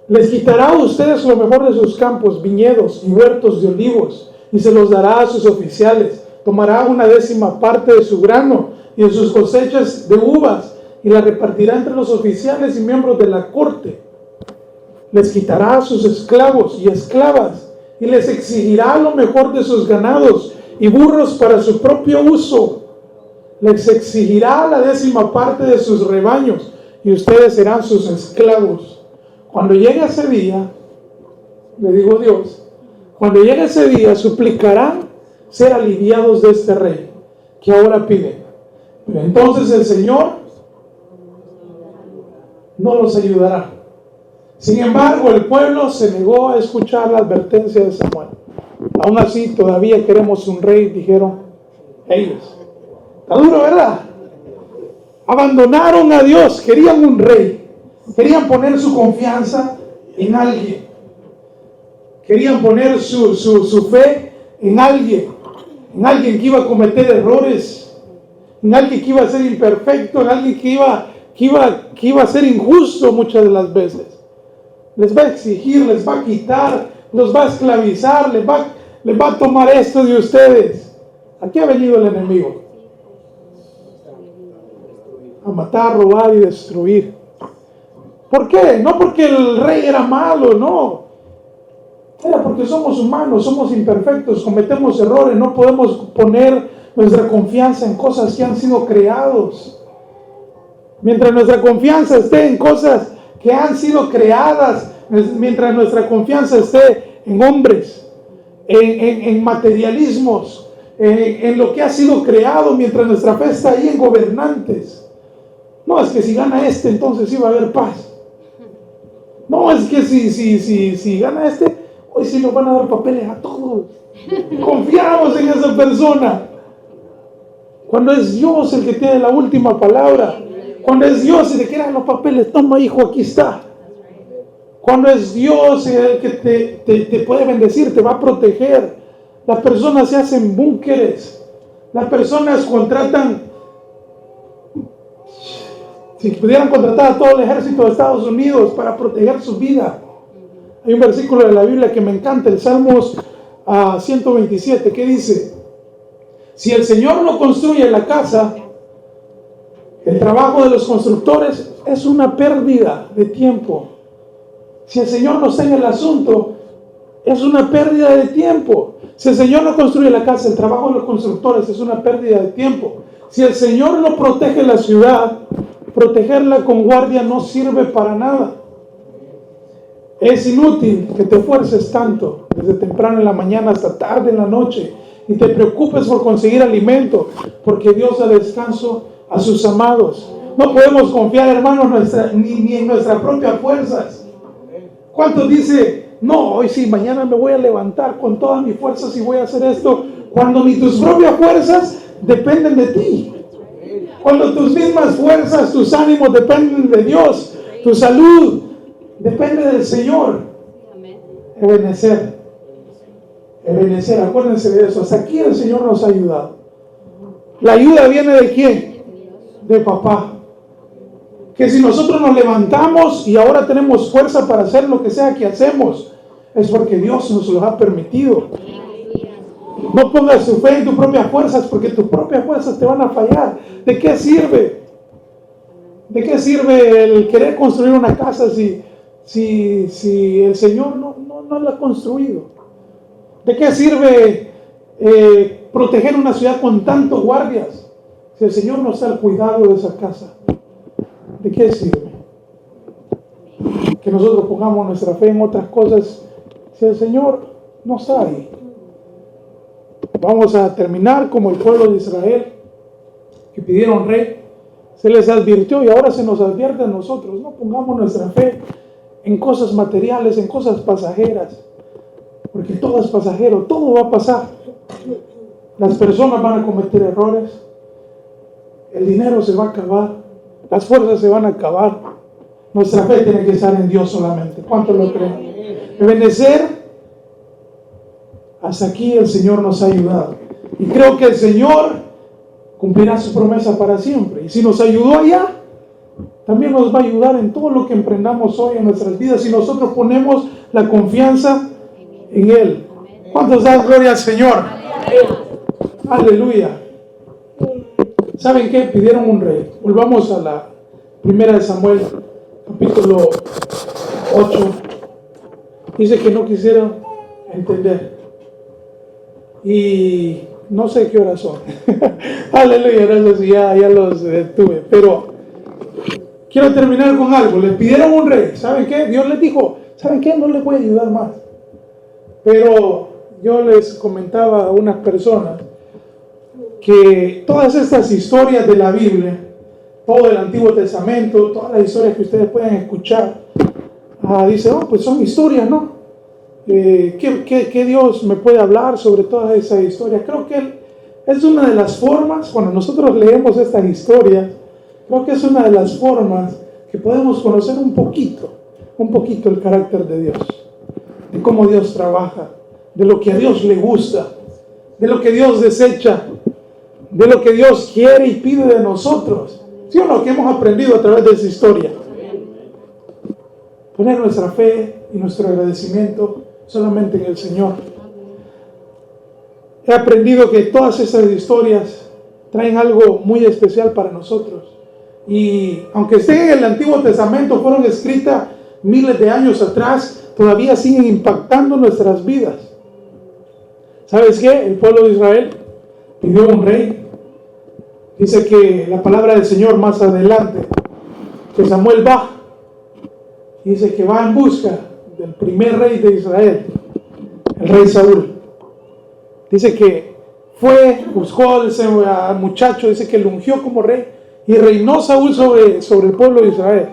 Les quitará a ustedes lo mejor de sus campos, viñedos y huertos de olivos, y se los dará a sus oficiales. Tomará 1/10 parte de su grano y de sus cosechas de uvas, y la repartirá entre los oficiales y miembros de la corte. Les quitará a sus esclavos y esclavas, y les exigirá lo mejor de sus ganados y burros para su propio uso. Les exigirá la 10ª parte de sus rebaños, y ustedes serán sus esclavos. Cuando llegue ese día, le digo Dios, cuando llegue ese día, suplicarán ser aliviados de este rey que ahora piden. Pero entonces el Señor no los ayudará. Sin embargo, el pueblo se negó a escuchar la advertencia de Samuel. Aún así, todavía queremos un rey, dijeron ellos. Está duro, ¿verdad? Abandonaron a Dios, querían un rey. Querían poner su confianza en alguien. Querían poner su fe en alguien que iba a cometer errores, en alguien que iba a ser imperfecto, en alguien que iba a ser injusto muchas de las veces. Les va a exigir, les va a quitar, los va a esclavizar, les va a tomar esto de ustedes. ¿A qué ha venido el enemigo? a matar, robar y destruir. ¿Por qué? No porque el rey era malo, no. Era porque somos humanos, somos imperfectos, cometemos errores, no podemos poner nuestra confianza en cosas que han sido creados. Mientras nuestra confianza esté en cosas que han sido creadas, mientras nuestra confianza esté en hombres, en materialismos, en lo que ha sido creado, mientras nuestra fe está ahí en gobernantes. No, es que si gana este, entonces sí va a haber paz. No, es que si gana este, hoy sí nos van a dar papeles a todos. Confiamos en esa persona. Cuando es Dios el que tiene la última palabra. Cuando es Dios el que quiere los papeles, toma hijo, aquí está. Cuando es Dios el que te puede bendecir, te va a proteger. Las personas se hacen búnkeres. Las personas contratan, si pudieran contratar a todo el ejército de Estados Unidos para proteger su vida. Hay un versículo de la Biblia que me encanta, el Salmos 127, que dice: si el Señor no construye la casa, el trabajo de los constructores es una pérdida de tiempo. Si el Señor no está en el asunto, es una pérdida de tiempo. Si el Señor no construye la casa, el trabajo de los constructores es una pérdida de tiempo. Si el Señor no protege la ciudad, protegerla con guardia no sirve para nada. Es inútil que te esfuerces tanto, desde temprano en la mañana hasta tarde en la noche, y te preocupes por conseguir alimento, porque Dios da descanso a sus amados. No podemos confiar, hermanos, ni en nuestras propias fuerzas. ¿Cuántos dice, no, hoy sí, mañana me voy a levantar con todas mis fuerzas y voy a hacer esto? Cuando ni tus propias fuerzas dependen de ti. Cuando tus mismas fuerzas, tus ánimos dependen de Dios, tu salud depende del Señor. Ebenecer, acuérdense de eso. Hasta aquí el Señor nos ha ayudado. La ayuda viene ¿de quién? De papá. Que si nosotros nos levantamos y ahora tenemos fuerza para hacer lo que sea que hacemos, es porque Dios nos lo ha permitido. No pongas tu fe en tus propias fuerzas, porque tus propias fuerzas te van a fallar. ¿De qué sirve? ¿De qué sirve el querer construir una casa si el Señor no la ha construido? ¿De qué sirve proteger una ciudad con tantos guardias si el Señor no está al cuidado de esa casa? ¿De qué sirve que nosotros pongamos nuestra fe en otras cosas si el Señor no está ahí? Vamos a terminar como el pueblo de Israel, que pidieron rey. Se les advirtió y ahora se nos advierte a nosotros. No pongamos nuestra fe en cosas materiales, en cosas pasajeras, porque todo es pasajero, todo va a pasar. Las personas van a cometer errores, el dinero se va a acabar, las fuerzas se van a acabar. Nuestra fe tiene que estar en Dios solamente. ¿Cuántos lo creen? Obedecer. Hasta aquí el Señor nos ha ayudado. Y creo que el Señor cumplirá su promesa para siempre. Y si nos ayudó allá, también nos va a ayudar en todo lo que emprendamos hoy en nuestras vidas, si nosotros ponemos la confianza en Él. ¿Cuántos dan gloria al Señor? Aleluya. ¿Saben qué? Pidieron un rey. Volvamos a la primera de Samuel, capítulo 8. Dice que no quisieron entender. Y no sé qué horas son. Aleluya, gracias, ya los detuve. Pero quiero terminar con algo. Les pidieron un rey. ¿Saben qué? Dios les dijo, ¿saben qué? No les voy a ayudar más. Pero yo les comentaba a unas personas que todas estas historias de la Biblia, todo el Antiguo Testamento, todas las historias que ustedes pueden escuchar, dice, pues son historias, ¿no? ¿Qué Dios me puede hablar sobre todas esas historias? Creo que es una de las formas, cuando nosotros leemos estas historias, creo que es una de las formas que podemos conocer un poquito el carácter de Dios, de cómo Dios trabaja, de lo que a Dios le gusta, de lo que Dios desecha, de lo que Dios quiere y pide de nosotros. ¿Sí o no? Que hemos aprendido a través de esa historia. Poner nuestra fe y nuestro agradecimiento solamente en el Señor. He aprendido que todas esas historias traen algo muy especial para nosotros. Y aunque estén en el Antiguo Testamento, fueron escritas miles de años atrás, todavía siguen impactando nuestras vidas. ¿Sabes qué? El pueblo de Israel pidió un rey. Dice que la palabra del Señor más adelante, que Samuel va, dice que va en busca del primer rey de Israel, el rey Saúl. Dice que fue, buscó al muchacho, dice que lo ungió como rey y reinó Saúl sobre el pueblo de Israel.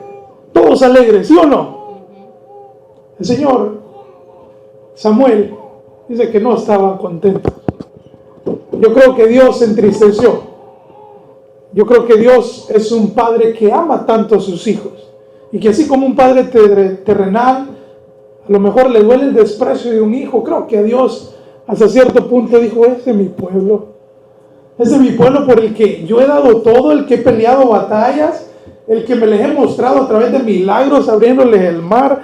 Todos alegres, ¿sí o no? El Señor Samuel dice que no estaba contento. Yo creo que Dios se entristeció. Yo creo que Dios es un padre que ama tanto a sus hijos y que así como un padre terrenal a lo mejor le duele el desprecio de un hijo, creo que a Dios hasta cierto punto dijo: ese es mi pueblo, ese es mi pueblo por el que yo he dado todo, el que he peleado batallas, el que me les he mostrado a través de milagros, abriéndoles el mar,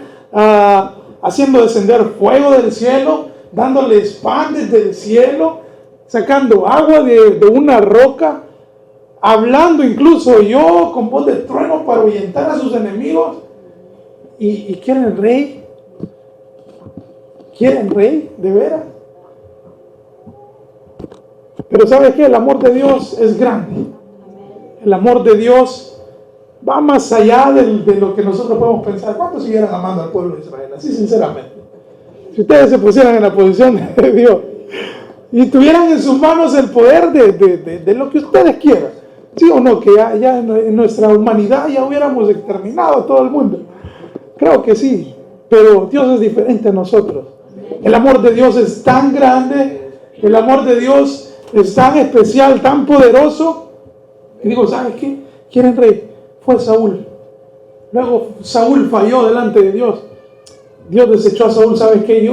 haciendo descender fuego del cielo, dándoles pan desde el cielo, sacando agua de una roca, hablando incluso yo con voz de trueno para ahuyentar a sus enemigos. ¿Y quieren rey? ¿Quieren rey? ¿De veras? Pero ¿sabes qué? El amor de Dios es grande. El amor de Dios va más allá de lo que nosotros podemos pensar. ¿Cuántos siguieran amando al pueblo de Israel? Así sinceramente. Si ustedes se pusieran en la posición de Dios y tuvieran en sus manos el poder de lo que ustedes quieran, ¿sí o no? Que ya en nuestra humanidad ya hubiéramos exterminado a todo el mundo. Creo que sí, pero Dios es diferente a nosotros. El amor de Dios es tan grande, el amor de Dios es tan especial, tan poderoso. Y digo, ¿sabes qué? ¿Quieren rey? Fue Saúl. Luego Saúl falló delante de Dios. Dios desechó a Saúl. ¿Sabes qué?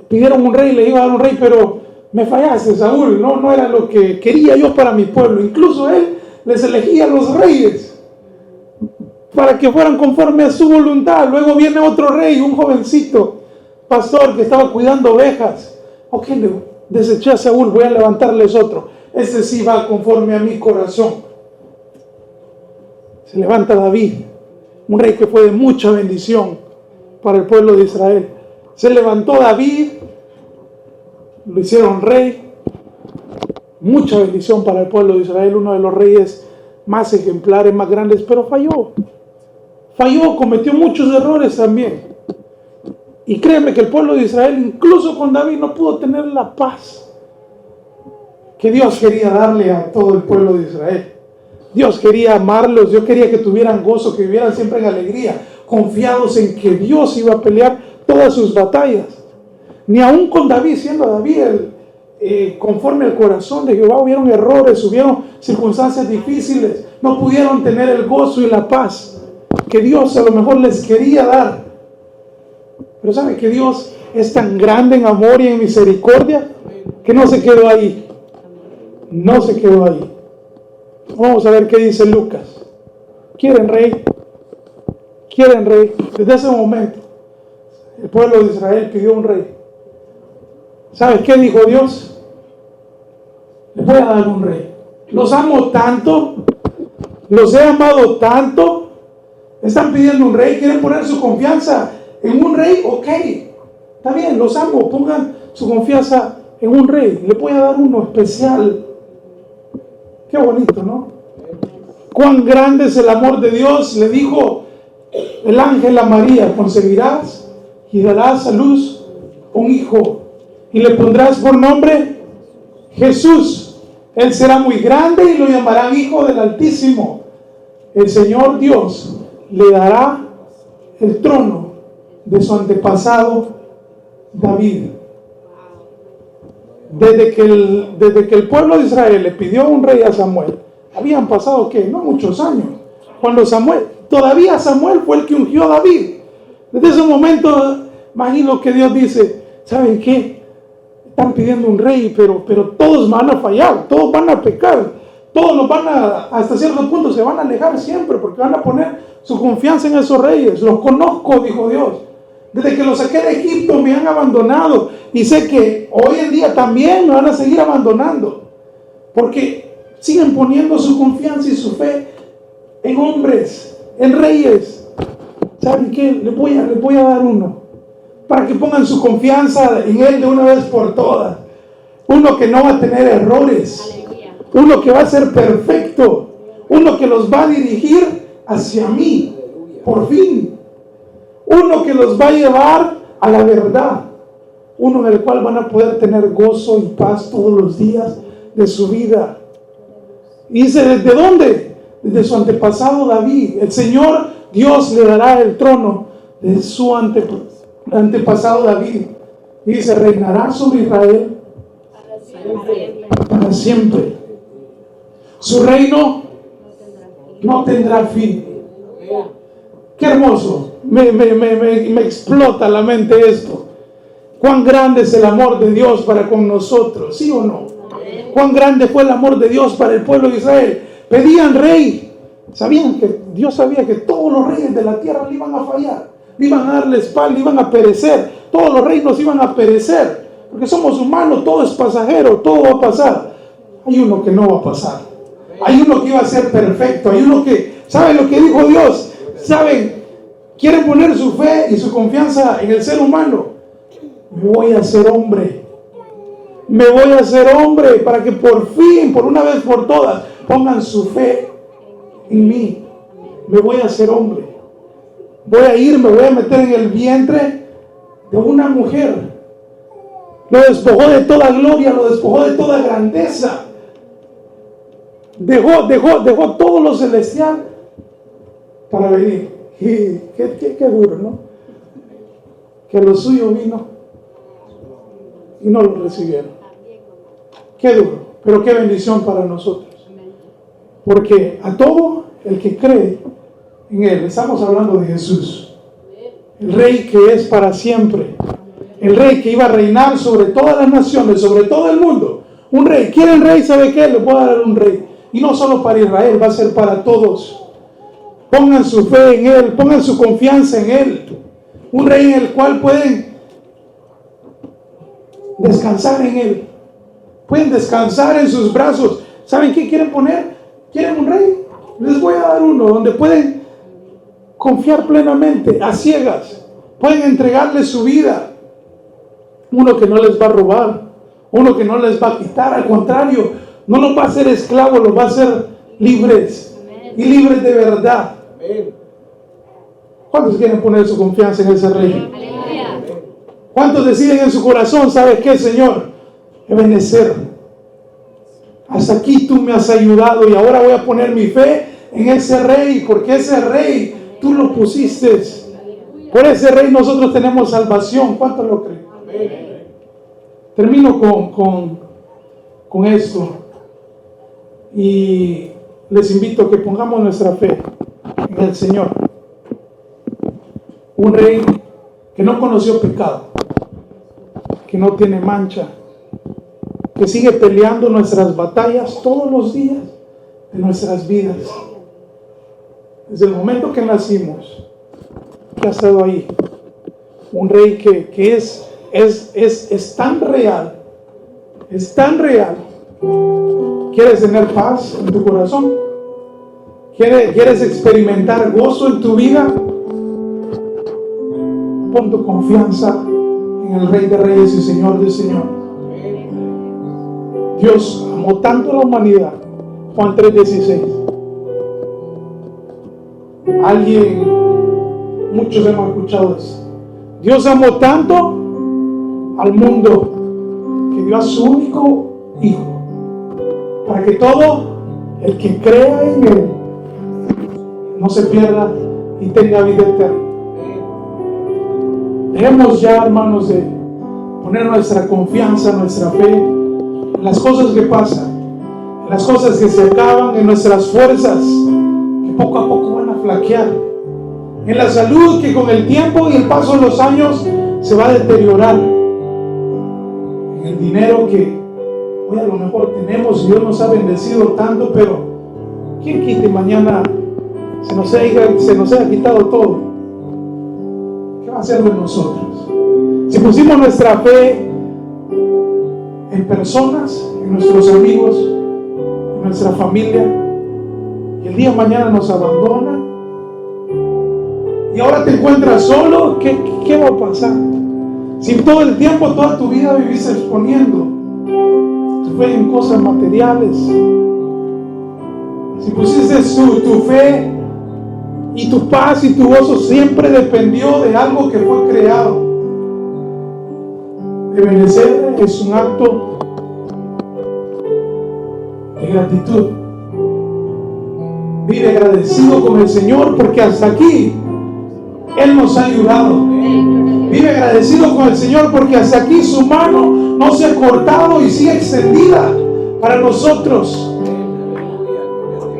Pidieron un rey, le iba a dar un rey, pero me fallaste, Saúl. No era lo que quería yo para mi pueblo. Incluso él les elegía a los reyes para que fueran conforme a su voluntad. Luego viene otro rey, un jovencito pastor que estaba cuidando ovejas. Ok, deseché a Saúl, voy a levantarles otro. Ese sí va conforme a mi corazón. Se levanta David, un rey que fue de mucha bendición para el pueblo de Israel. Se levantó David, lo hicieron rey, mucha bendición para el pueblo de Israel, uno de los reyes más ejemplares, más grandes, pero falló, cometió muchos errores también. Y créeme que el pueblo de Israel, incluso con David, no pudo tener la paz que Dios quería darle a todo el pueblo de Israel. Dios quería amarlos, Dios quería que tuvieran gozo, que vivieran siempre en alegría, confiados en que Dios iba a pelear todas sus batallas. Ni aún con David, siendo David conforme al corazón de Jehová, hubieron errores, hubieron circunstancias difíciles, no pudieron tener el gozo y la paz que Dios a lo mejor les quería dar. Pero ¿sabe que Dios es tan grande en amor y en misericordia que no se quedó ahí? No se quedó ahí. Vamos a ver qué dice Lucas. ¿Quieren rey? ¿Quieren rey? Desde ese momento el pueblo de Israel pidió un rey. ¿Sabes qué dijo Dios? Les voy a dar un rey. Los amo tanto, los he amado tanto. Están pidiendo un rey, quieren poner su confianza en un rey. Ok, está bien, los amo, pongan su confianza en un rey. Le voy a dar uno especial. Qué bonito, ¿no? Cuán grande es el amor de Dios. Le dijo el ángel a María: concebirás y darás a luz un hijo y le pondrás por nombre Jesús. Él será muy grande y lo llamarán Hijo del Altísimo. El Señor Dios le dará el trono de su antepasado David. Desde que el pueblo de Israel le pidió un rey a Samuel, habían pasado, ¿qué? No muchos años. Cuando todavía Samuel fue el que ungió a David. Desde ese momento, imagino que Dios dice: ¿saben qué? Están pidiendo un rey, pero todos van a fallar, todos van a pecar, todos hasta cierto punto se van a alejar siempre, porque van a poner su confianza en esos reyes. Los conozco, dijo Dios. Desde que los saqué de Egipto me han abandonado y sé que hoy en día también me van a seguir abandonando, porque siguen poniendo su confianza y su fe en hombres, en reyes. ¿Saben qué? Les voy a dar uno, para que pongan su confianza en Él de una vez por todas. Uno que no va a tener errores, uno que va a ser perfecto, uno que los va a dirigir hacia mí, por fin. Uno que los va a llevar a la verdad, uno en el cual van a poder tener gozo y paz todos los días de su vida. Y dice, ¿desde dónde? Desde su antepasado David. El Señor Dios le dará el trono de su antepasado David. Y dice, reinará sobre Israel para siempre. Su reino no tendrá fin. Qué hermoso. Me explota la mente esto. Cuán grande es el amor de Dios para con nosotros, ¿sí o no? Cuán grande fue el amor de Dios para el pueblo de Israel. Pedían rey. Sabían que Dios sabía que todos los reyes de la tierra le iban a fallar, le iban a darle espalda, iban a perecer. Todos los reinos iban a perecer, porque somos humanos, todo es pasajero, todo va a pasar. Hay uno que no va a pasar. Hay uno que iba a ser perfecto. Hay uno que sabe lo que dijo Dios. Saben, quieren poner su fe y su confianza en el ser humano. Me voy a hacer hombre. Me voy a hacer hombre para que por fin, por una vez por todas, pongan su fe en mí. Me voy a hacer hombre. Voy a ir, me voy a meter en el vientre de una mujer. Lo despojó de toda gloria, lo despojó de toda grandeza. Dejó todo lo celestial para venir. Y qué duro, ¿no? Que lo suyo vino y no lo recibieron. Qué duro, pero qué bendición para nosotros. Porque a todo el que cree en Él, estamos hablando de Jesús, el Rey que es para siempre, el Rey que iba a reinar sobre todas las naciones, sobre todo el mundo. Un Rey, ¿quieren Rey? ¿Sabe qué? Le voy a dar un Rey. Y no solo para Israel, va a ser para todos. Pongan su fe en Él, pongan su confianza en Él. Un Rey en el cual pueden descansar en Él. Pueden descansar en sus brazos. ¿Saben qué quieren poner? ¿Quieren un rey? Les voy a dar uno donde pueden confiar plenamente, a ciegas. Pueden entregarle su vida. Uno que no les va a robar, uno que no les va a quitar, al contrario, no los va a hacer esclavos, los va a hacer libres. Y libres de verdad. ¿Cuántos quieren poner su confianza en ese rey? ¿Cuántos deciden en su corazón, ¿sabes qué, Señor? Ebenecer, hasta aquí tú me has ayudado y ahora voy a poner mi fe en ese rey, porque ese rey tú lo pusiste. Por ese rey nosotros tenemos salvación. ¿Cuántos lo creen? Termino con esto y les invito a que pongamos nuestra fe en el Señor. Un rey que no conoció pecado, que no tiene mancha, que sigue peleando nuestras batallas todos los días de nuestras vidas. Desde el momento que nacimos, que ha estado ahí. Un rey que es tan real, es tan real. ¿Quieres tener paz en tu corazón? ¿Quieres experimentar gozo en tu vida? Pon tu confianza en el Rey de Reyes y Señor de Señores. Dios amó tanto a la humanidad. Juan 3:16. Muchos hemos escuchado eso. Dios amó tanto al mundo que dio a su único Hijo, para que todo el que crea en Él no se pierda y tenga vida eterna. Dejemos ya, hermanos, de poner nuestra confianza, nuestra fe en las cosas que pasan, en las cosas que se acaban, en nuestras fuerzas que poco a poco van a flaquear, en la salud que con el tiempo y el paso de los años se va a deteriorar, en el dinero que hoy a lo mejor tenemos y Dios nos ha bendecido tanto, pero ¿quién quite mañana se nos haya quitado todo? ¿Qué va a hacer de nosotros? Si pusimos nuestra fe en personas, en nuestros amigos, en nuestra familia, y el día de mañana nos abandona, y ahora te encuentras solo, ¿qué va a pasar? Si todo el tiempo, toda tu vida vivís exponiendo tu fe en cosas materiales, si pusiste tu fe y tu paz y tu gozo siempre dependió de algo que fue creado. Obedecer es un acto de gratitud. Vive agradecido con el Señor porque hasta aquí Él nos ha ayudado. Vive agradecido con el Señor porque hasta aquí su mano no se ha cortado y sigue extendida para nosotros.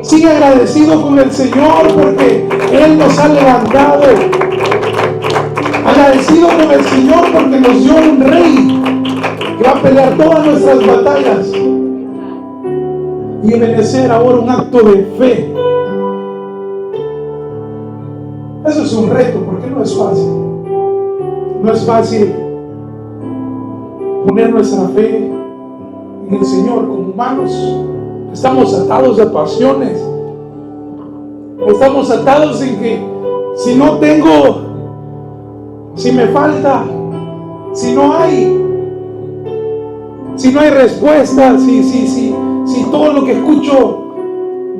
Sigue agradecido con el Señor porque Él nos ha levantado. Agradecido con el Señor porque nos dio un rey que va a pelear todas nuestras batallas. Y obedecer ahora un acto de fe. Eso es un reto porque no es fácil. No es fácil poner nuestra fe en el Señor. Como humanos estamos atados a pasiones. Estamos atados en que si no tengo, si me falta, si no hay respuesta, si todo lo que escucho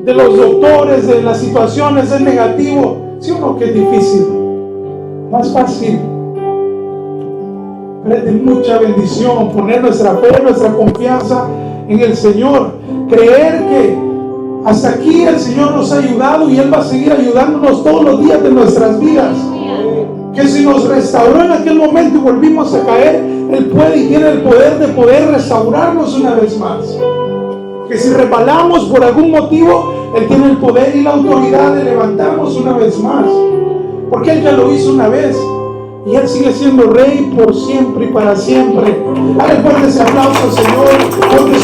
de los doctores, de las situaciones es negativo, ¿sí o no que es difícil? Más fácil, pero es de mucha bendición poner nuestra fe, nuestra confianza en el Señor, creer que hasta aquí el Señor nos ha ayudado y Él va a seguir ayudándonos todos los días de nuestras vidas. Que si nos restauró en aquel momento y volvimos a caer, Él puede y tiene el poder de poder restaurarnos una vez más. Que si resbalamos por algún motivo, Él tiene el poder y la autoridad de levantarnos una vez más. Porque Él ya lo hizo una vez y Él sigue siendo Rey por siempre y para siempre. Dale fuerte ese aplauso, Señor, porque